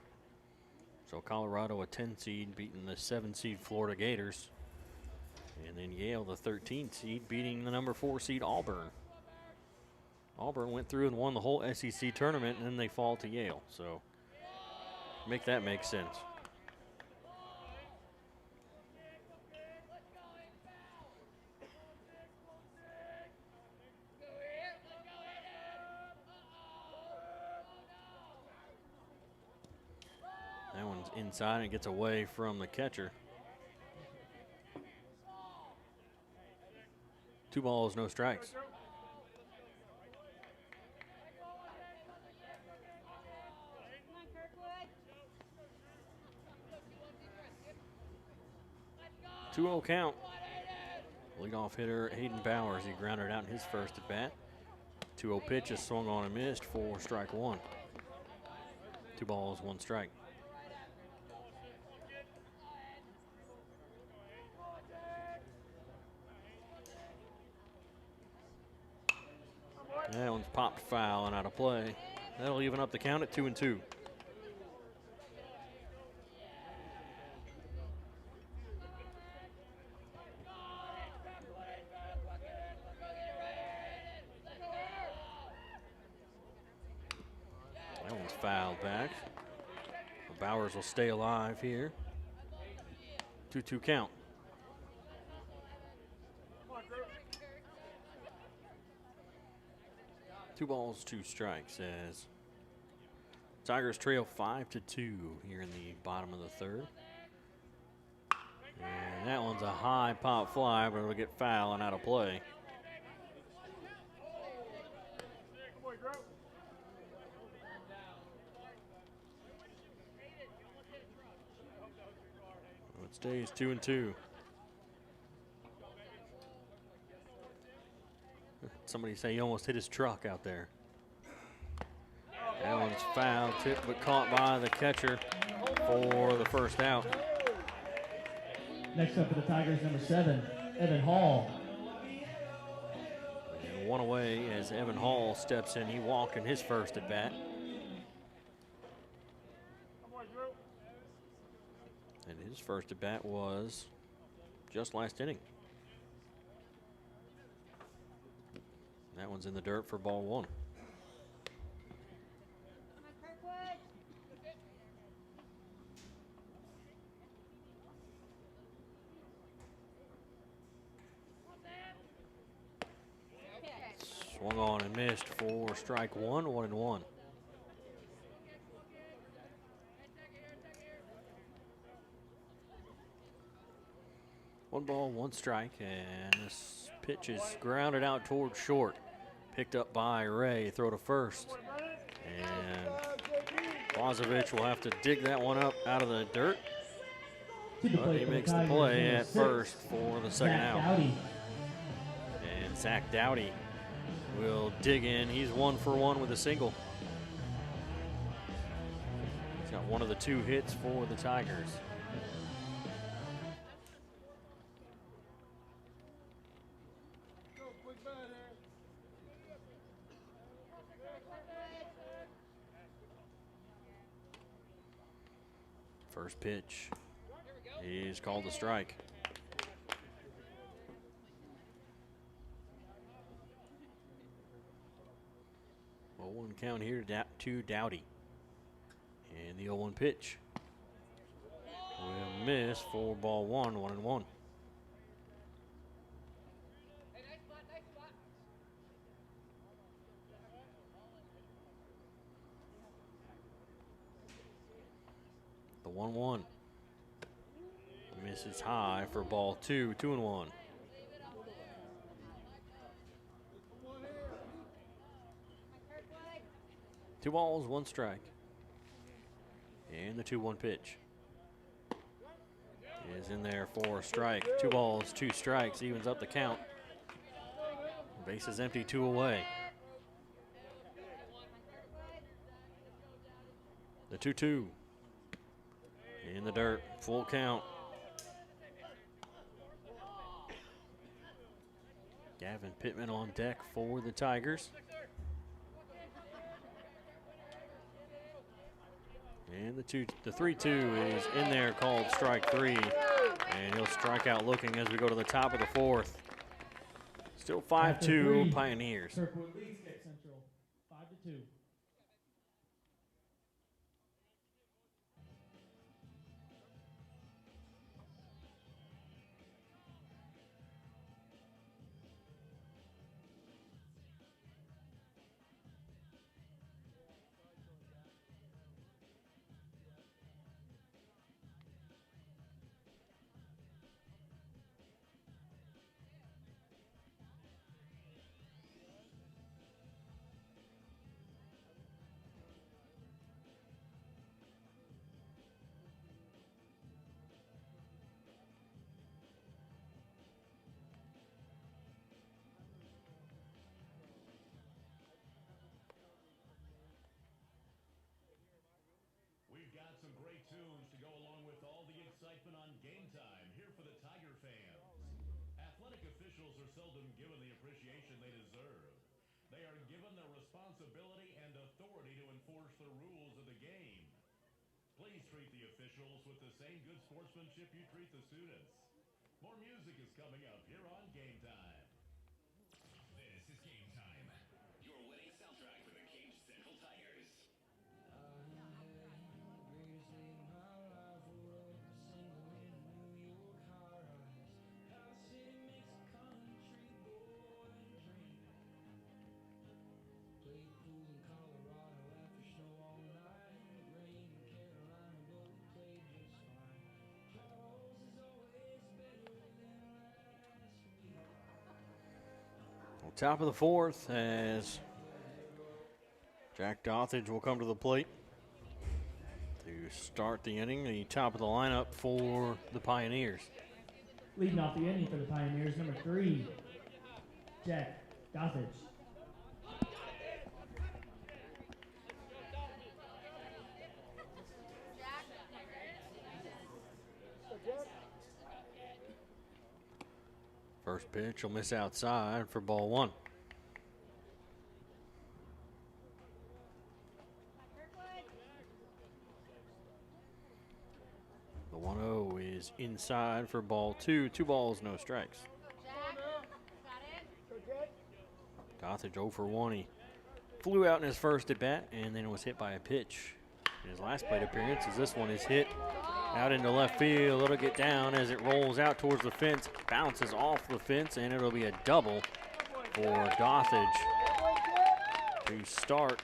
So Colorado, a 10 seed, beating the 7 seed Florida Gators. And then Yale, the 13 seed, beating the number 4 seed Auburn. Auburn went through and won the whole SEC tournament, and then they fall to Yale. So Make that make sense. That one's inside and gets away from the catcher. 2 balls, no strikes. Come on, Kirkwood. 2-0 count. Leadoff hitter Hayden Bowers, he grounded out in his first at bat. 2-0 pitch is swung on and missed for strike 1. 2 balls, 1 strike. That one's popped foul and out of play. That'll even up the count at 2-2. That one's fouled back. Bowers will stay alive here. 2-2 count. Come on, group. 2 balls, 2 strikes as Tigers trail 5-2 here in the bottom of the third. And that one's a high pop fly, but it'll get foul and out of play. Good boy, group. It stays 2-2. Somebody say he almost hit his truck out there. That one's foul, tipped but caught by the catcher for the first out. Next up for the Tigers, number 7, Evan Hall. And 1 away as Evan Hall steps in. He walked in his first at bat. Come on, group. And his first at bat was just last inning. That one's in the dirt for ball 1. Come on, Kirkwood. Swung on and missed for strike 1, 1-1. One ball, 1 strike, and this pitch is grounded out towards short. Picked up by Ray, throw to first. And Bozovic will have to dig that one up out of the dirt. But he makes the play at first for the second out. And Zach Dowdy will dig in. He's 1 for 1 with a single. He's got one of the 2 hits for the Tigers. First pitch is called a strike. 0-1 count here to Dowdy. And the 0-1 pitch will miss for ball 1, 1-1. The 1-1 misses high for ball 2, 2-1. Two balls, 1 strike. And the 2-1 pitch is in there for a strike. 2 balls, 2 strikes, evens up the count. Base is empty, 2 away. The 2-2 in the dirt, full count. Gavin Pittman on deck for the Tigers. And the 3-2 is in there, called strike 3. And he'll strike out looking as we go to the top of the 4th. Still 5-2 Pioneers. Kirkwood leads Cape Central, 5-2. excitement on game time here for the Tiger fans. Athletic officials are seldom given the appreciation they deserve. They are given the responsibility and authority to enforce the rules of the game. Please treat the officials with the same good sportsmanship you treat the students. More music is coming up here on Game Time. This is Game Time, your winning soundtrack for the Cage Central Tigers. Top of the fourth as Jack Dothage will come to the plate to start the inning. The top of the lineup for the Pioneers. Leading off the inning for the Pioneers, number 3, Jack Dothage. First pitch will miss outside for ball 1. The 1-0 is inside for ball 2. 2 balls, no strikes. Dothage 0 for 1. He flew out in his first at bat and then was hit by a pitch in his last plate appearance, as this one is hit out into left field. It'll get down as it rolls out towards the fence, bounces off the fence, and it'll be a double for Dothage to start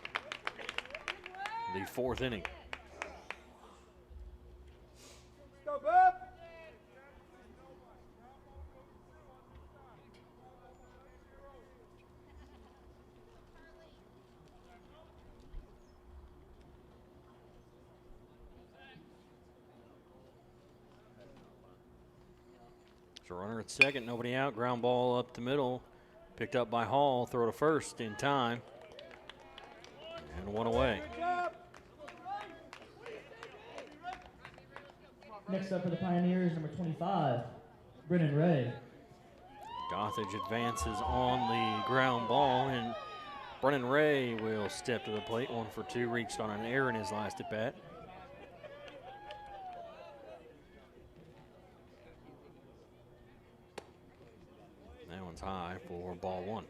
the 4th inning. Go, Bob! So runner at second, nobody out. Ground ball up the middle. Picked up by Hall. Throw to first in time. And 1 away. Next up for the Pioneers, number 25, Brennan Ray. Dothage advances on the ground ball, and Brennan Ray will step to the plate. 1 for 2, reached on an error in his last at bat. That one's high for ball 1.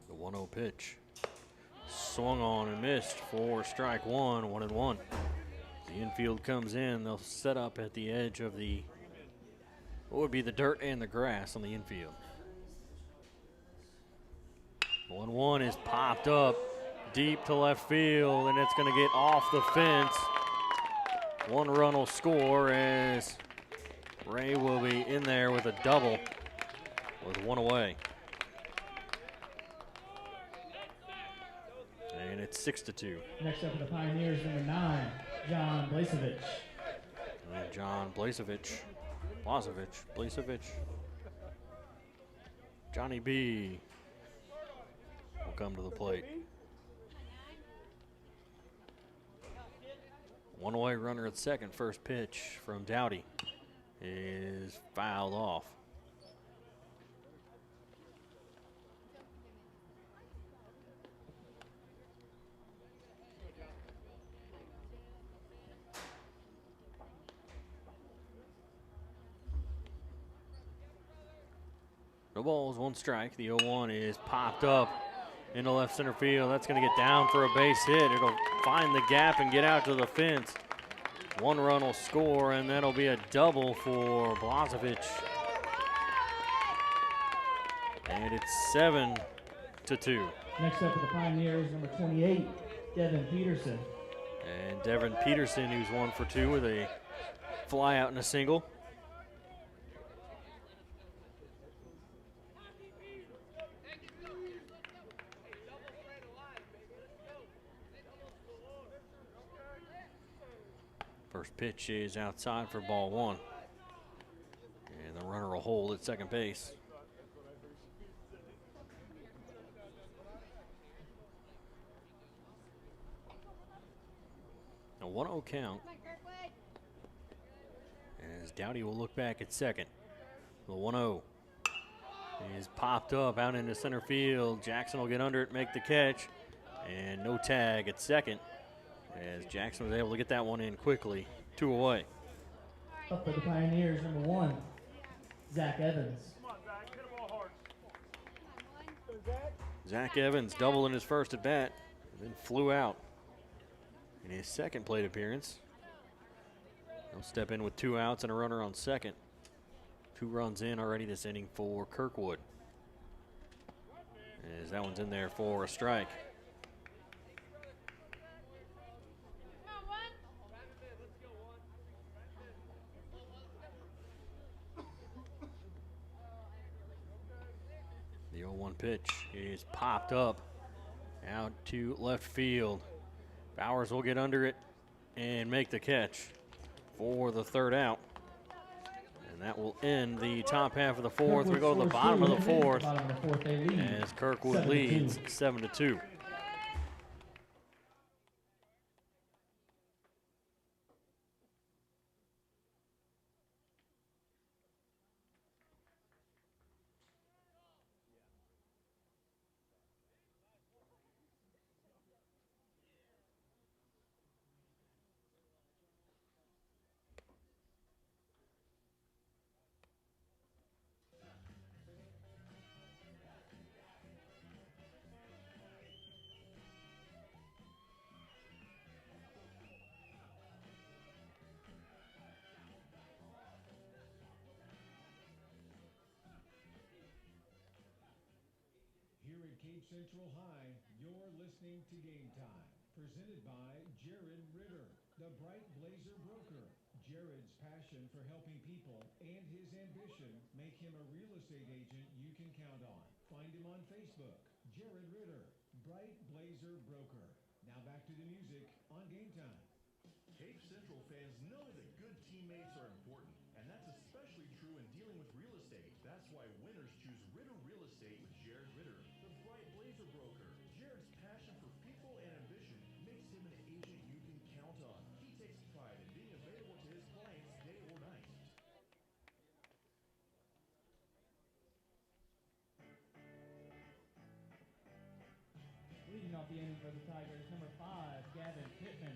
The 1-0 pitch. Swung on and missed for strike 1, 1-1. The infield comes in. They'll set up at the edge of the, what would be the dirt and the grass on the infield. 1-1 is popped up deep to left field, and it's going to get off the fence. 1 run will score as Ray will be in there with a double with 1 away. And it's 6-2. Next up for the Pioneers, number 9, John Blasevich. And John Blasevich, Johnny B will come to the plate. 1 away runner at second. First pitch from Dowdy is fouled off. No balls, 1 strike. The 0-1 is popped up into left center field. That's going to get down for a base hit. It'll find the gap and get out to the fence. 1 run will score, and that'll be a double for Blazevich. And it's 7-2. Next up for the Pioneers, number 28, Devin Peterson. And Devin Peterson, who's 1 for 2 with a fly out and a single. First pitch is outside for ball 1. And the runner will hold at second base. A 1-0 count. Come on, Kirkwood. As Dowdy will look back at second. The 1-0 is popped up out into center field. Jackson will get under it, make the catch, and no tag at second as Jackson was able to get that one in quickly. 2 away. Up for the Pioneers, number 1, Zach Evans. Come on, Zach. Hit the ball hard. Come on, one. Go, Zach. Zach Evans doubled in his first at bat, and then flew out in his second plate appearance. He'll step in with 2 outs and a runner on second. 2 runs in already this inning for Kirkwood, as that one's in there for a strike. Come on, one. The 0-1 pitch is popped up out to left field. Bowers will get under it and make the catch for the third out. And that will end the top half of the fourth. We go to the bottom of the fourth They lead. as Kirkwood 7-2. leads 7-2. Here at Cape Central High, you're listening to Game Time, presented by Jared Ritter, the Bright Blazer Broker. Jared's passion for helping people and his ambition make him a real estate agent you can count on. Find him on Facebook, Jared Ritter, Bright Blazer Broker. Now back to the music on Game Time. Cape Central fans know that good teammates are important, and that's especially true in dealing with real estate. That's why winners choose Ritter Real Estate with Jared Ritter, the Bright Blazer Broker. Jared's passion for people and ambition makes him an agent you can count on. He takes pride in being available to his clients day or night. Leading off the inning for the Tigers, number 5, Gavin Pittman.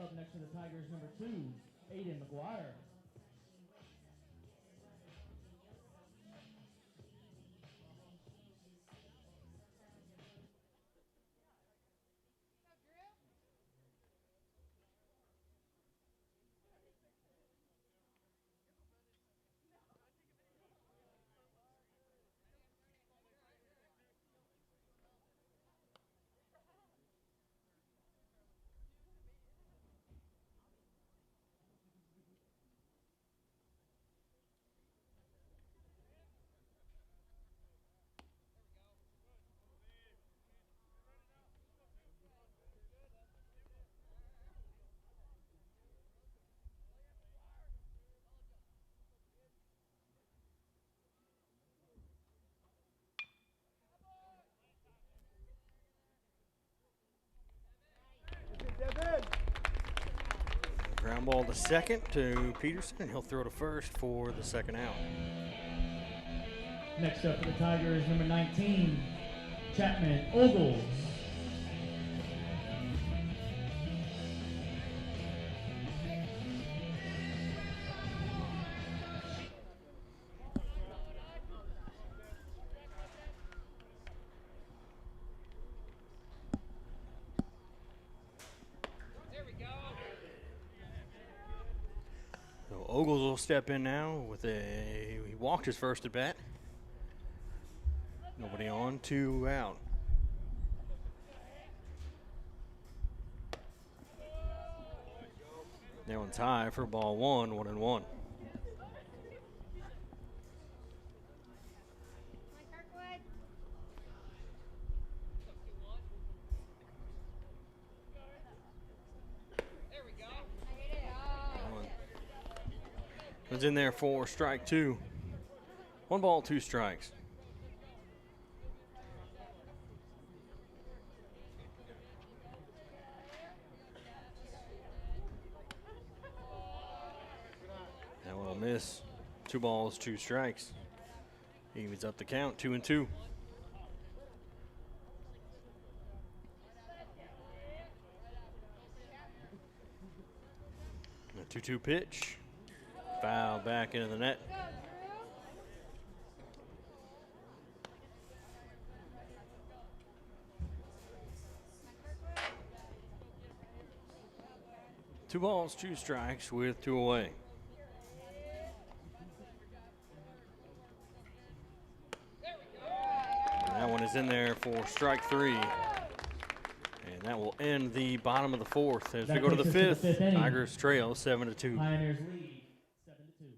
Up next for the Tigers, number 2, Aiden McGuire. Ground ball to second to Peterson, and he'll throw to first for the second out. Next up for the Tigers, number 19, Chapman Ogles. So Ogles will step in now with he walked his first at bat. Nobody on, 2 out. That one's high for ball 1, 1-1. Kirkwood. Was in there for strike 2. 1 ball, 2 strikes. That one will miss. 2 balls, 2 strikes. Evens up the count, 2-2. A 2-2 pitch. Foul back into the net. Go, Drew. 2 balls, 2 strikes with 2 away. And that one is in there for strike 3. And that will end the bottom of the 4th. As we go to the 5th, inning. Tigers trail 7-2. Pioneers lead 7-2.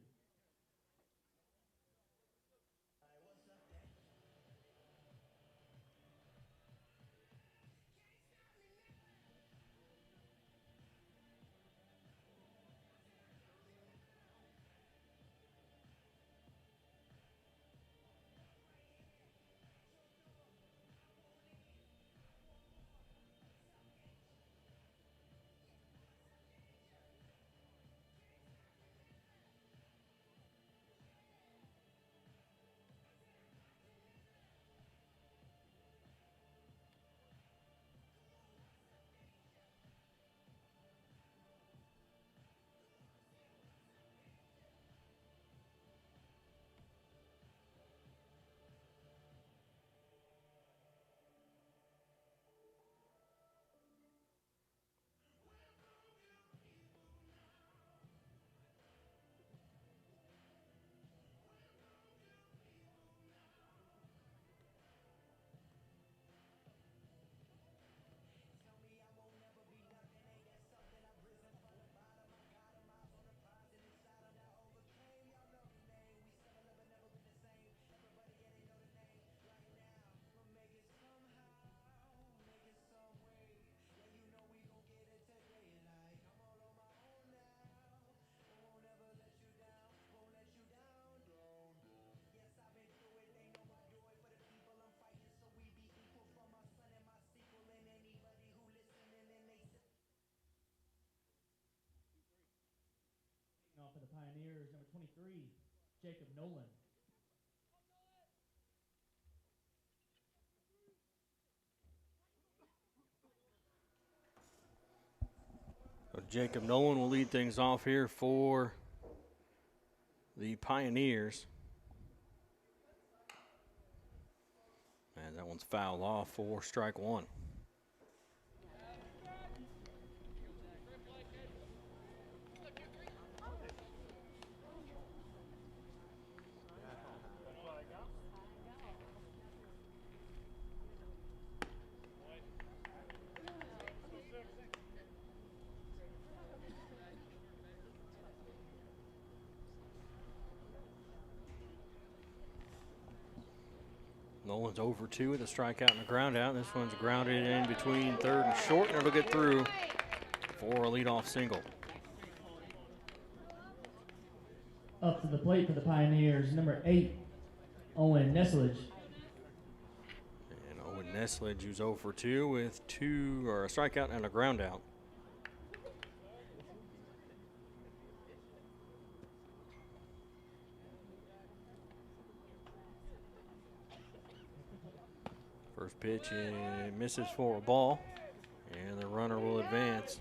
Off for the Pioneers, number 23, Jacob Nolan. So Jacob Nolan will lead things off here for the Pioneers. And that one's fouled off for strike 1. Nolan's over 2 with a strikeout and a ground out. This one's grounded in between third and short, and it'll get through for a leadoff single. Up to the plate for the Pioneers, number 8, Owen Nesledge. And Owen Nesledge, who's 0 for 2 with a strikeout and a ground out. First pitch and misses for a ball, and the runner will advance.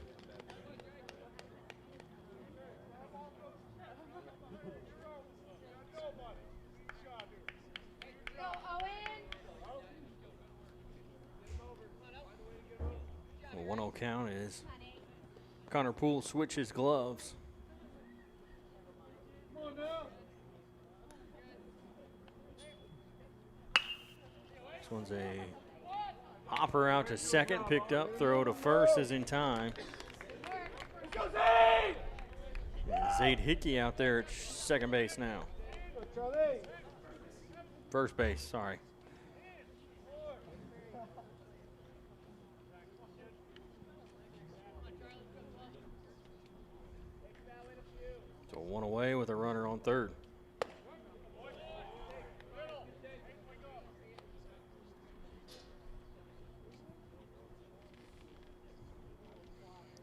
Go, Owen. The 1-0 count is Connor Poole switches gloves. This one's a hopper out to second, picked up, throw to first is in time. And Zaid Hickey out there at second base now. First base, sorry. So one away with a runner on third.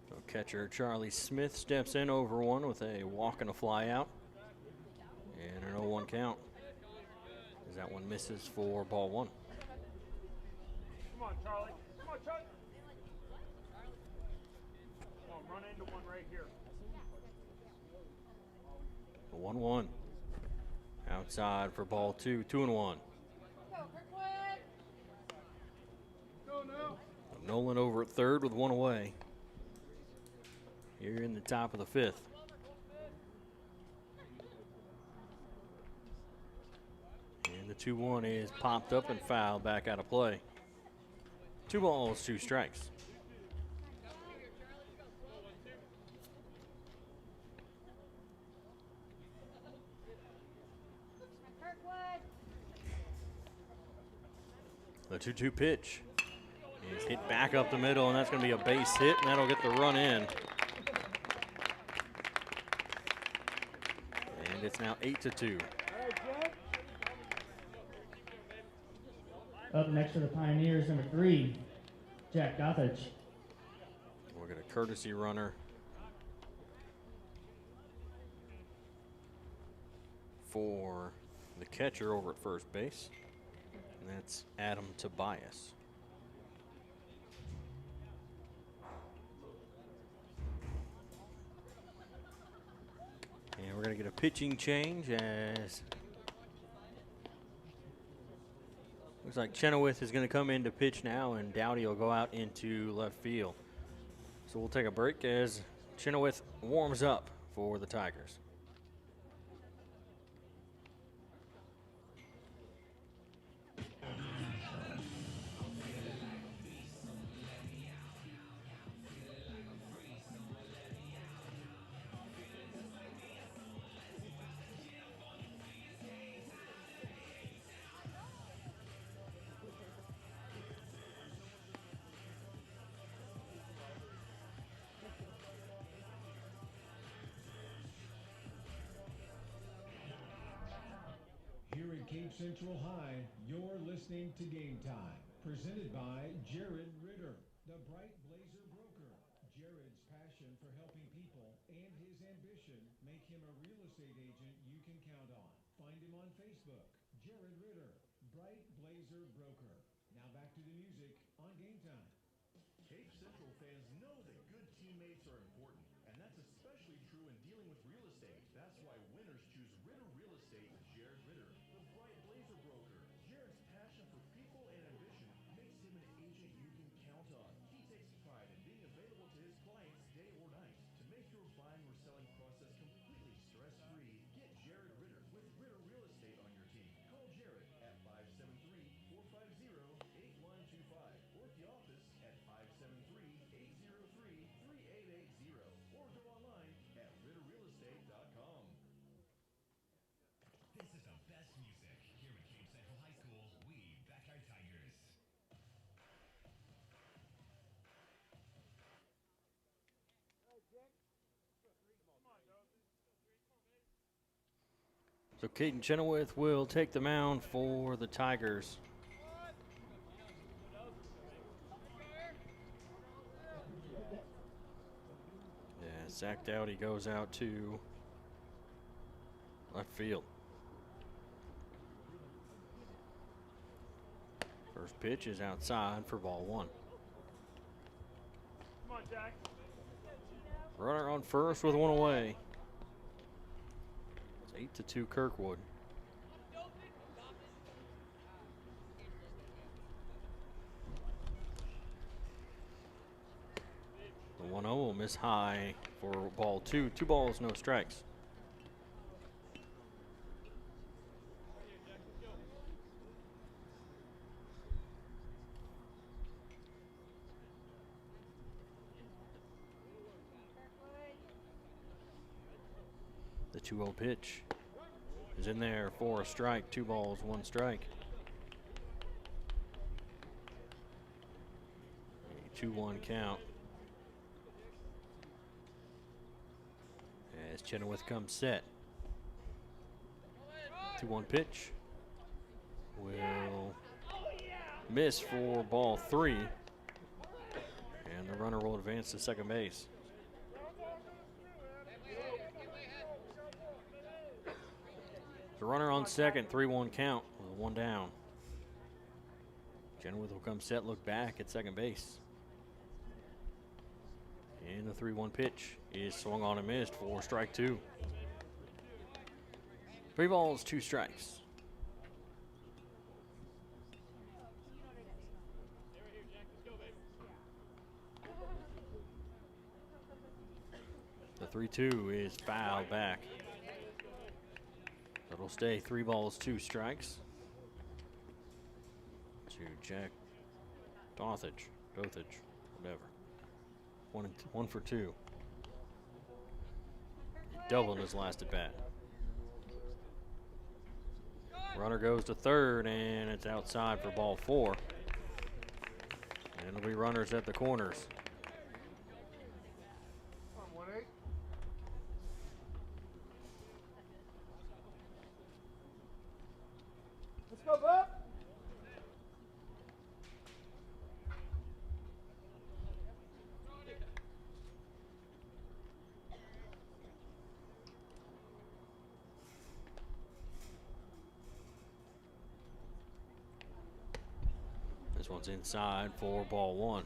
So catcher Charlie Smith steps in over one with a walk and a fly out. And an 0-1 count. As that one misses for ball one. Come on, Charlie. Come on, Charlie. Come on, run into one right here. The 1-1. Outside for ball two, 2-1. Go, Kirkwood. Go now. Nolan over at third with one away. Here in the top of the fifth. And the 2-1 is popped up and fouled back out of play. 2 balls, 2 strikes. Kirkwood. The 2-2 pitch is hit back up the middle, and that's going to be a base hit, and that'll get the run in. And it's now 8-2. Up next for the Pioneers, number 3, Jack Gothage. We'll get a courtesy runner for the catcher over at first base, and that's Adam Tobias. And we're going to get a pitching change as looks like Chenoweth is going to come in to pitch now, and Dowdy will go out into left field. So we'll take a break as Chenoweth warms up for the Tigers. Here at Cape Central High, you're listening to Game Time, presented by Jared Ritter, the Bright Blazer Broker. Jared's passion for helping people and his ambition make him a real estate agent you can count on. Find him on Facebook, Jared Ritter, Bright Blazer Broker. Now back to the music on Game Time. Cape Central fans know that good teammates are important, and that's especially true in dealing with real estate. That's why winners choose Ritter Real Estate with Jared Ritter, the Bright Blazer Broker. Jared's passion for people and ambition makes him an agent you can count on. He takes pride in being available to his clients day or night to make your buying or selling process completely stress-free. Get Jared Ritter with Ritter Real Estate on your team. Call Jared at 573-450-8125 or at the office at 573-803-3880 or go online at ritterrealestate.com. This is the best music. Here at Cape Central High School, we back our Tigers. So Caden Chenoweth will take the mound for the Tigers. Yeah, Zach Dowdy goes out to left field. First pitch is outside for ball one. Come on, Jack. Runner on first with one away. It's 8-2 Kirkwood. The 1-0 will miss high for ball two. 2 balls, no strikes. The 2-0 pitch is in there for a strike. 2 balls, 1 strike. A 2-1 count. As Chenoweth comes set. 2-1 pitch will miss for ball 3. And the runner will advance to second base. The runner on second, 3-1 count with 1 down. Chenoweth will come set, look back at second base. And the 3-1 pitch is swung on and missed for strike 2. 3 balls, 2 strikes. The 3-2 is fouled back. It'll stay 3 balls, 2 strikes to Jack Dothage, whatever. 1 for 2. He doubled his last at bat. Runner goes to third, and it's outside for ball 4. And it'll be runners at the corners. Come on, 1-8. Let's go, Bob. This one's inside for ball 1.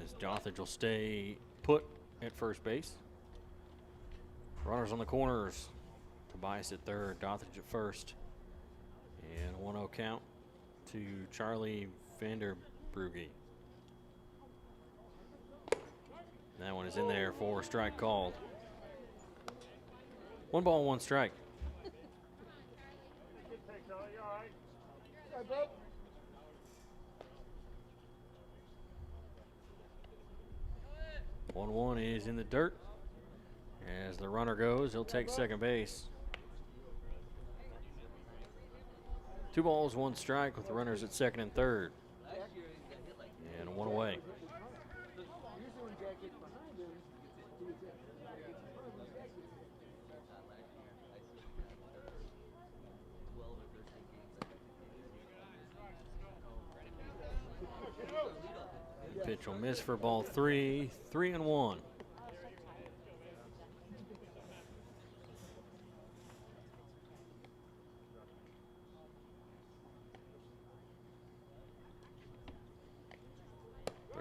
As Dothage will stay put at first base. Runners on the corners. Tobias at third, Dothage at first. And a 1-0 count to Charlie Vanderbrugge. That one is in there for a strike called. 1 ball, 1 strike. Good take, Charlie. You all right? Yeah, Bob. One is in the dirt. As the runner goes, he'll take second base. 2 balls, 1 strike with the runners at second and third. And 1 away. Pitch will miss for ball 3. 3-1.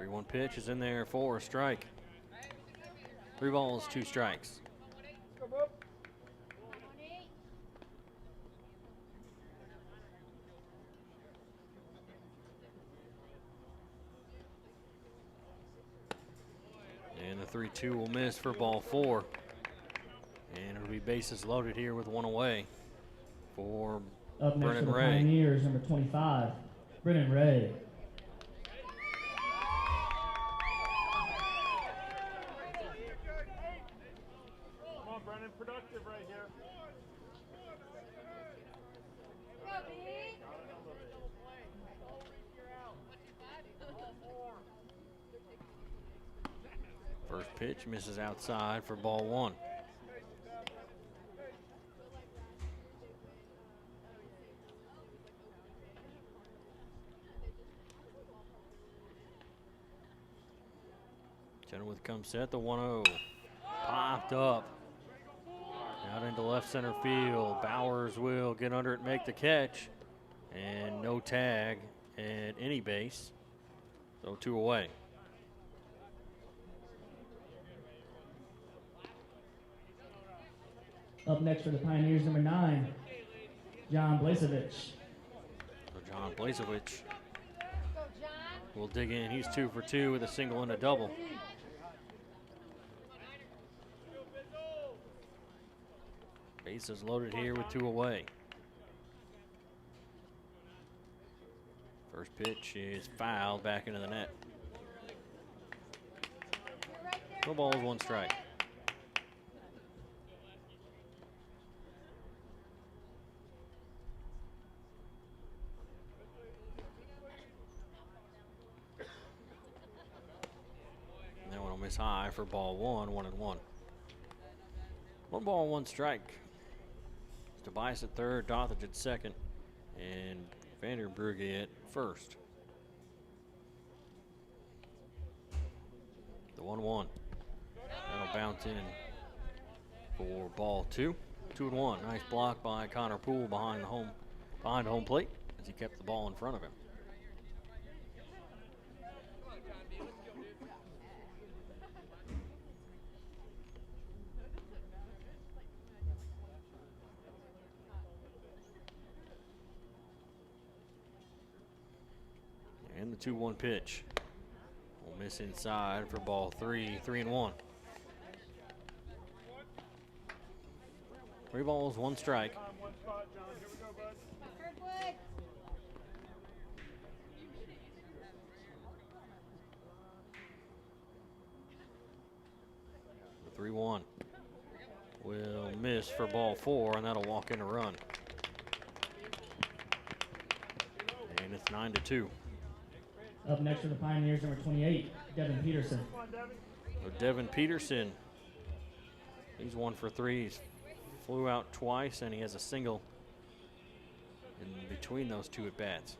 One pitch is in there for a strike. 3 balls, 2 strikes. Let's go, Bob. And the 3-2 will miss for ball 4. And it'll be bases loaded here with 1 away for Up next Brennan for the Ray. Pioneers, number 25, Brennan Ray. Come on, Brennan. Productive right here. First pitch misses outside for ball 1. Chenoweth comes set, the 1-0. Popped up. Out into left center field. Bowers will get under it, make the catch. And no tag at any base. So 2 away. Up next for the Pioneers, number 9, John Blasevich. So John Blazevich Go, John. will dig in. He's 2 for 2 with a single and a double. Bases loaded here with 2 away. First pitch is fouled back into the net. You're right there. No balls, 1 strike. That one will miss high for ball 1, 1-1. 1 ball, 1 strike. Tobias at third, Dothage at second, and Vanderbrugge at first. The 1-1. That'll bounce in for ball 2. 2-1. Nice block by Connor Poole behind home plate as he kept the ball in front of him. And the 2-1 pitch will miss inside for ball 3, 3-1. 3 balls, 1 strike. Time, 1 spot, John. Here we go, bud. Kirkwood. The 3-1 will miss for ball 4, and that'll walk in a run. And it's 9-2. Up next for the Pioneers, number 28, Devin Peterson. Come on, Devin. So Devin Peterson, he's 1 for 3. He's flew out twice, and he has a single in between those 2 at bats.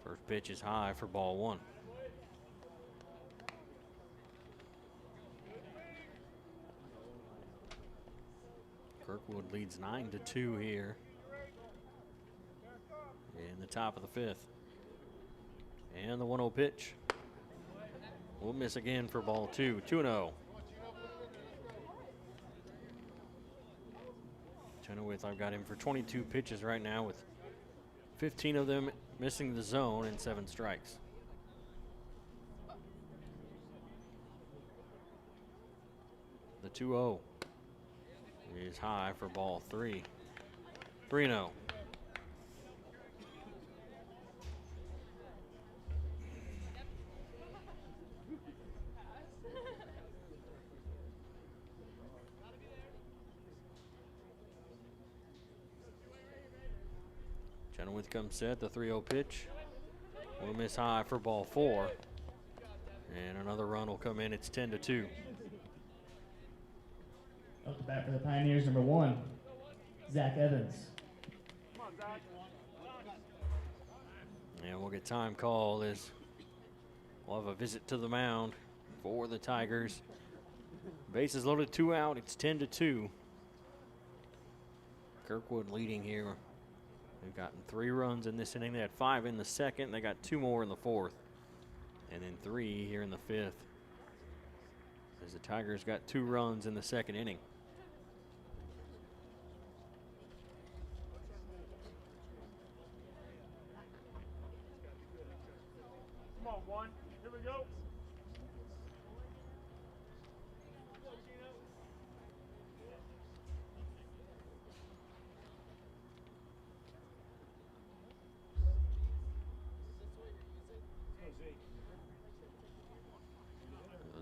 First pitch is high for ball 1. Kirkwood leads 9-2 here in the top of the 5th. And the 1-0 pitch will miss again for ball 2, 2-0. Chenoweth, I've got him for 22 pitches right now, with 15 of them missing the zone and 7 strikes. The 2-0 is high for ball 3, 3-0. Chenoweth comes set, the 3-0 pitch will miss high for ball 4, and another run will come in. It's 10-2. Up to bat for the Pioneers, number 1, Zach Evans. Come on, Zach. And we'll get time call as we'll have a visit to the mound for the Tigers. Bases loaded, 2 out. It's 10-2. Kirkwood leading here. They've gotten 3 runs in this inning. They had 5 in the second. They got 2 more in the 4th, and then 3 here in the 5th. As the Tigers got 2 runs in the second inning. Come on, 1. Here we go.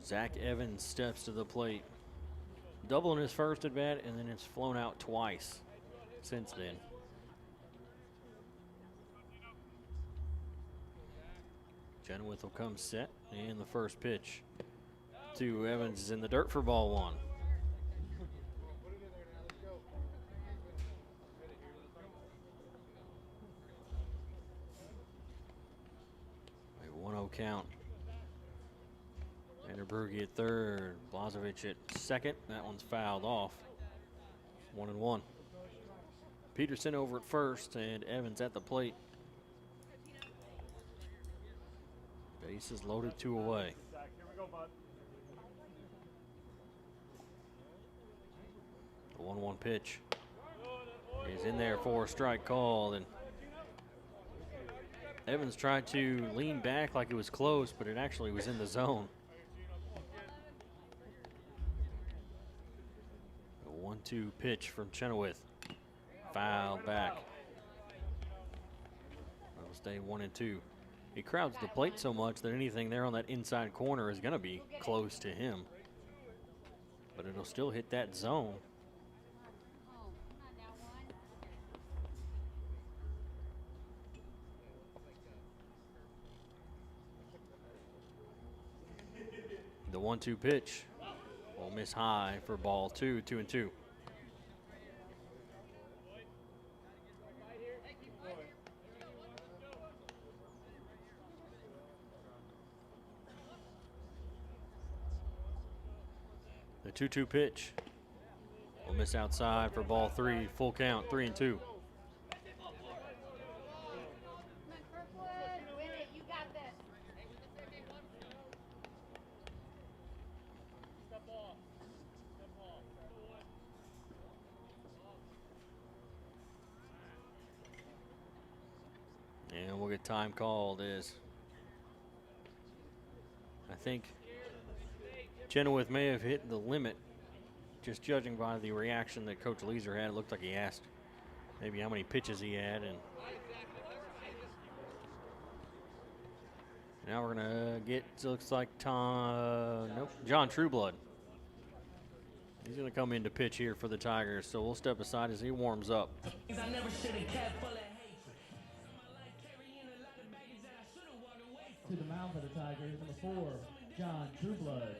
Zach Evans steps to the plate. Double in his first at bat, and then it's flown out twice since then. Chenoweth will come set, and the first pitch to Evans is in the dirt for ball 1. A 1-0 count. Vanderbrugge at third, Blazovic at second. That one's fouled off. 1-1. Peterson over at first, and Evans at the plate. Bases loaded, 2 away. Zach, here we go, bud. The 1-1 pitch is in there for a strike called, and Evans tried to lean back like it was close, but it actually was in the zone. A 1-2 pitch from Chenoweth. Fouled back. It'll stay 1-2. He crowds the plate so much that anything there on that inside corner is going to be close to him. But it'll still hit that zone. The 1-2 pitch will miss high for ball 2, 2-2. The 2-2 pitch will miss outside for ball 3, full count, 3-2. Come on, Kirkwood. Win it. You got this. And we'll get time called as I think Chenoweth may have hit the limit, just judging by the reaction that Coach Leeser had. It looked like he asked maybe how many pitches he had, and now we're gonna get, looks like John Trueblood. He's gonna come in to pitch here for the Tigers, so we'll step aside as he warms up. To the mound for the Tigers, number 4, John Trueblood.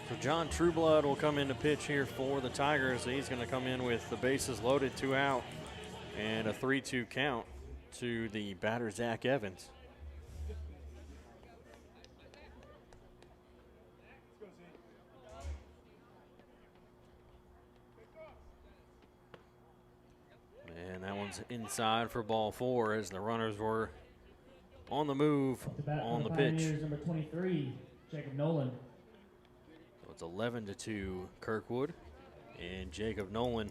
So John Trueblood will come in to pitch here for the Tigers. He's going to come in with the bases loaded, 2 out, and a 3-2 count to the batter, Zach Evans. And that one's inside for ball 4 as the runners were on the move on the pitch. Number 23, Jacob Nolan. So it's 11-2 Kirkwood, and Jacob Nolan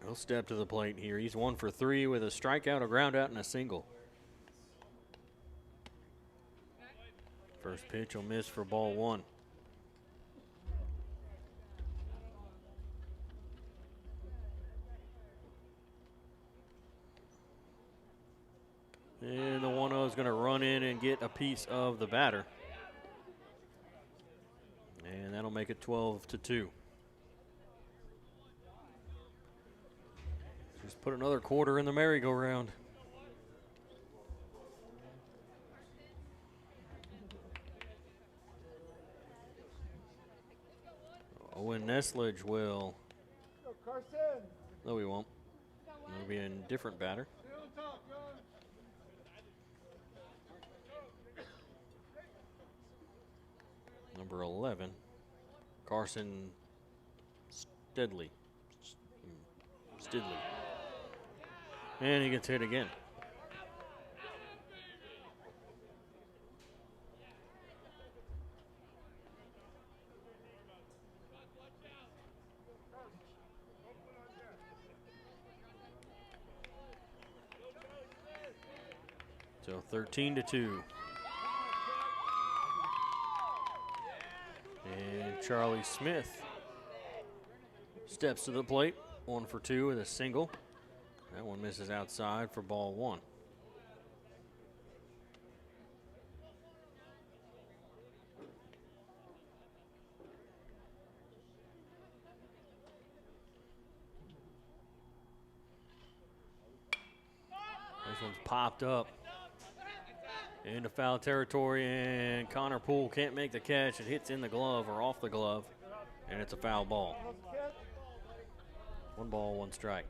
will step to the plate here. He's 1 for 3 with a strikeout, a ground out, and a single. First pitch will miss for ball 1. And the 1-0 is going to run in and get a piece of the batter. And that'll make it 12-2. Just put another quarter in the merry-go-round. Owen Neslage will. No, he won't. It'll be a different batter. Number 11, Carson Stidley. And he gets hit again. So 13-2. And Charlie Smith steps to the plate, 1 for 2 with a single. That one misses outside for ball 1. This one's popped up into foul territory, and Connor Poole can't make the catch. It hits in the glove or off the glove, and it's a foul ball. 1 ball, 1 strike.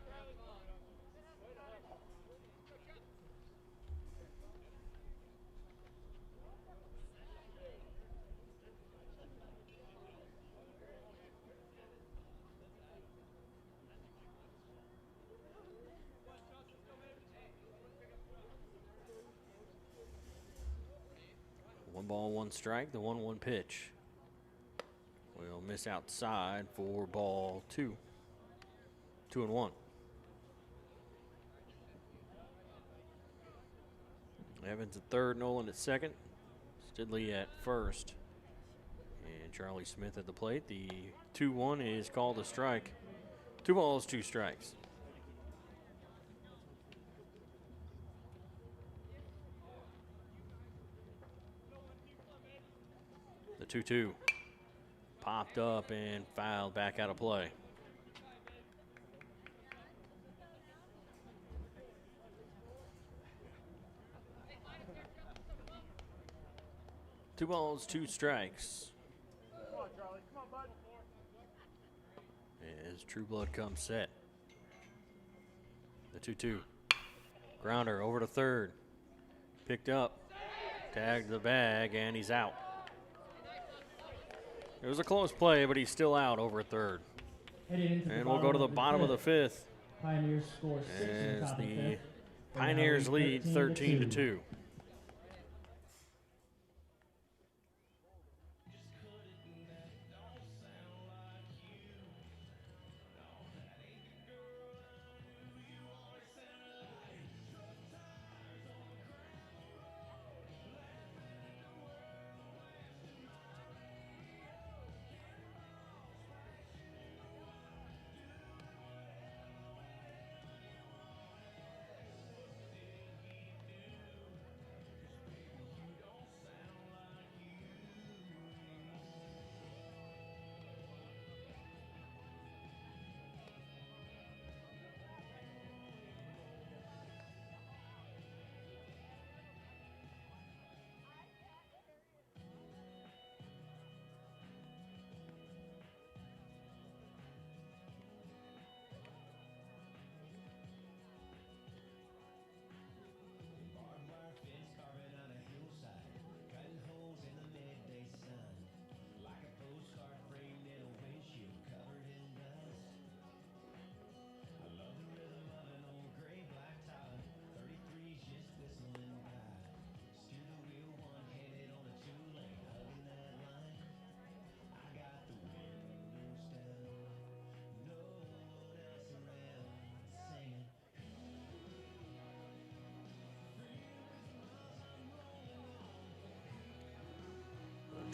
One ball, 1 strike, the 1-1 pitch. We'll miss outside for ball 2. 2-1. Evans at third, Nolan at second, Stidley at first, and Charlie Smith at the plate. The 2-1 is called a strike. 2 balls, 2 strikes. The 2-2 popped up and fouled back out of play. Two balls, 2 strikes. Come on, Charlie. Come on, bud. As True Blood comes set. The 2-2. Grounder over to third. Picked up. Tagged the bag, and he's out. It was a close play, but he's still out over third. And we'll go to the bottom of the 5th. Pioneers score 6 in the As top of the the 5th. Pioneers lead 13-2.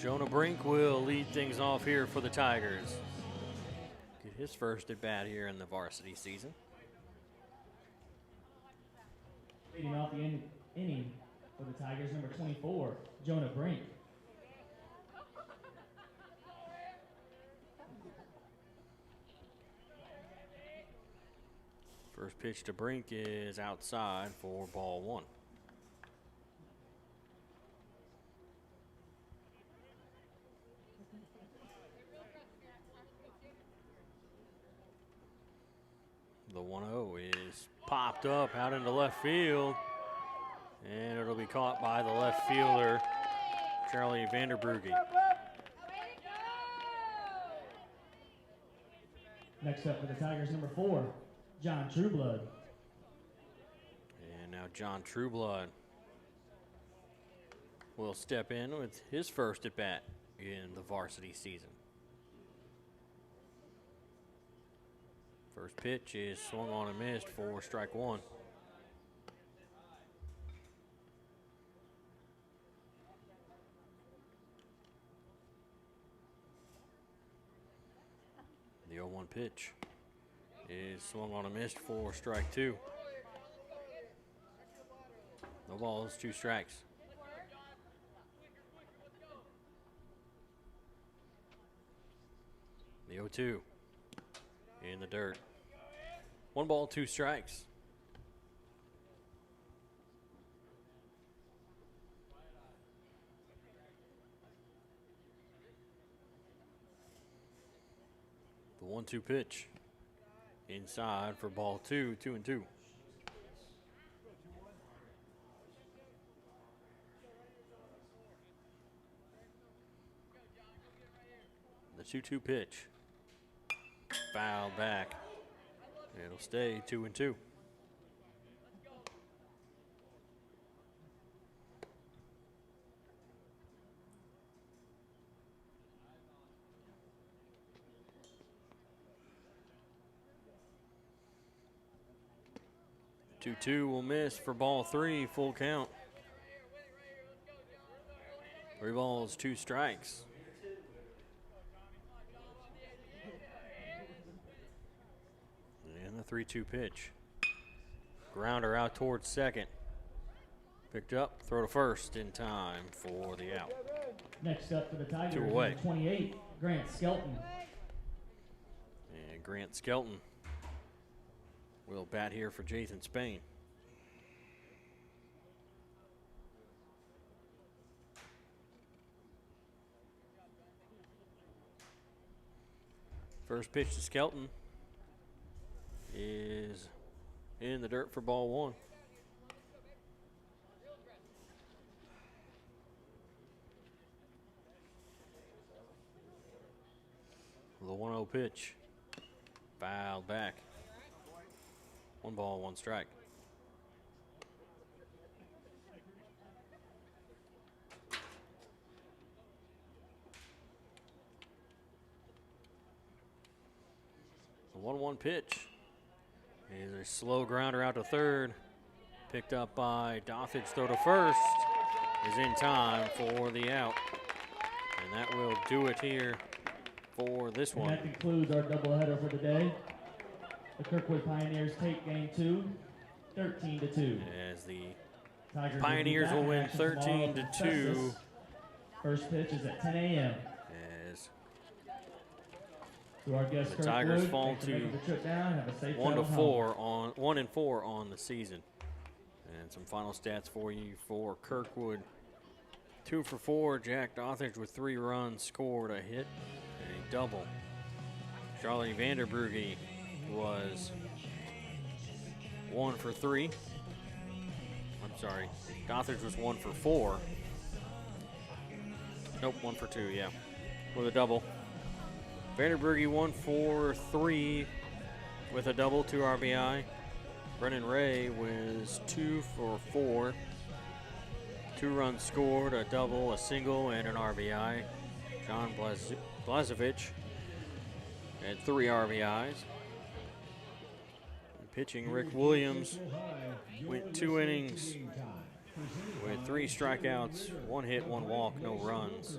Jonah Brink will lead things off here for the Tigers. Get his first at bat here in the varsity season. Leading off the inning for the Tigers, number 24, Jonah Brink. First pitch to Brink is outside for ball 1. The 1-0 is popped up out into left field, and it'll be caught by the left fielder, Charlie Vanderbrugge. Next up for the Tigers, number 4, John Trueblood. And now John Trueblood will step in with his first at bat in the varsity season. First pitch is swung on and missed for strike one. The 0-1 pitch is swung on and missed for strike two. No balls, 2 strikes. The 0-2 in the dirt. 1 ball, 2 strikes. The 1-2 pitch inside for ball 2, 2-2. The 2-2 pitch fouled back. It'll stay 2-2. Two will miss for ball 3, full count. 3 balls, 2 strikes. And the 3-2 pitch. Grounder out towards second. Picked up, throw to first in time for the out. Next up for the Tigers, 2 away. number 28, Grant Skelton. And Grant Skelton will bat here for Jathan Spain. First pitch to Skelton is in the dirt for ball 1. The 1-0 pitch fouled back. 1 ball, 1 strike. The 1-1 pitch is a slow grounder out to third. Picked up by Dothage. Throw to first is in time for the out. And that will do it here for this And one. that concludes our doubleheader for today. The Kirkwood Pioneers take game 2, 13-2. As the Tigers Pioneers will win 13-2. First pitch is at 10 a.m. As To our guest the Tigers Kirkwood, fall thanks for to making the trip down. Have a safe 1-4 on 1-4 on the season. And some final stats for you for Kirkwood. 2 for 4. Jack Dothage with 3 runs scored, a hit and a double. Charlie Vanderbrugge was 1 for 3. I'm sorry, Dothage was 1 for 4. Nope, 1 for 2, yeah, with a double. Vanderbrugge 1 for 3 with a double, 2 RBI. Brennan Ray was 2 for 4. 2 runs scored, a double, a single, and an RBI. John Blazevich had 3 RBIs. Pitching, Rick Williams went 2 innings with 3 strikeouts, 1 hit, 1 walk, no runs.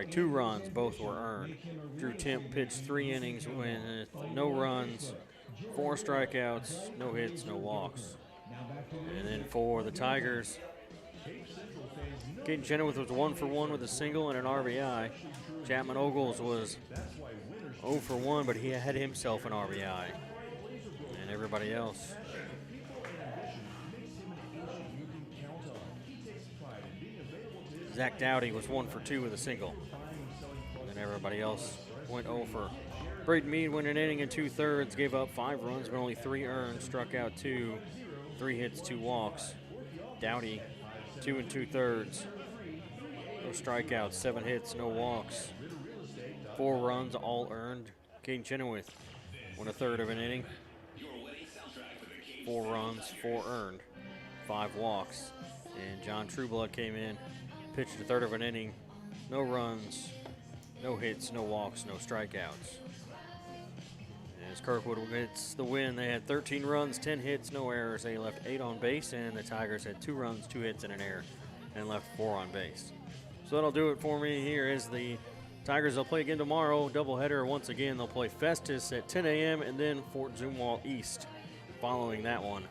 2 runs, both were earned. Drew Temp pitched 3 innings with no runs, 4 strikeouts, no hits, no walks. And then for the Tigers, Caden Chenoweth was 1 for 1 with a single and an RBI. Chapman Ogles was 0 for 1, but he had himself an RBI. And everybody else. Zach Dowdy was 1 for 2 with a single. And everybody else went 0 for. Braden Mead went an inning and 2/3, gave up 5 runs, but only 3 earned, struck out 2, 3 hits, 2 walks. Dowdy, 2 2/3, no strikeouts, 7 hits, no walks. 4 runs, all earned. Caden Chenoweth went a third of an inning. 4 runs, 4 earned, 5 walks. And John Trueblood came in, pitched a third of an inning, no runs, no hits, no walks, no strikeouts. As Kirkwood gets the win, they had 13 runs, 10 hits, no errors. They left 8 on base, and the Tigers had 2 runs, 2 hits, and an error, and left 4 on base. So that'll do it for me here as the Tigers will play again tomorrow. Doubleheader once again. They'll play Festus at 10 a.m. and then Fort Zumwalt East following that one.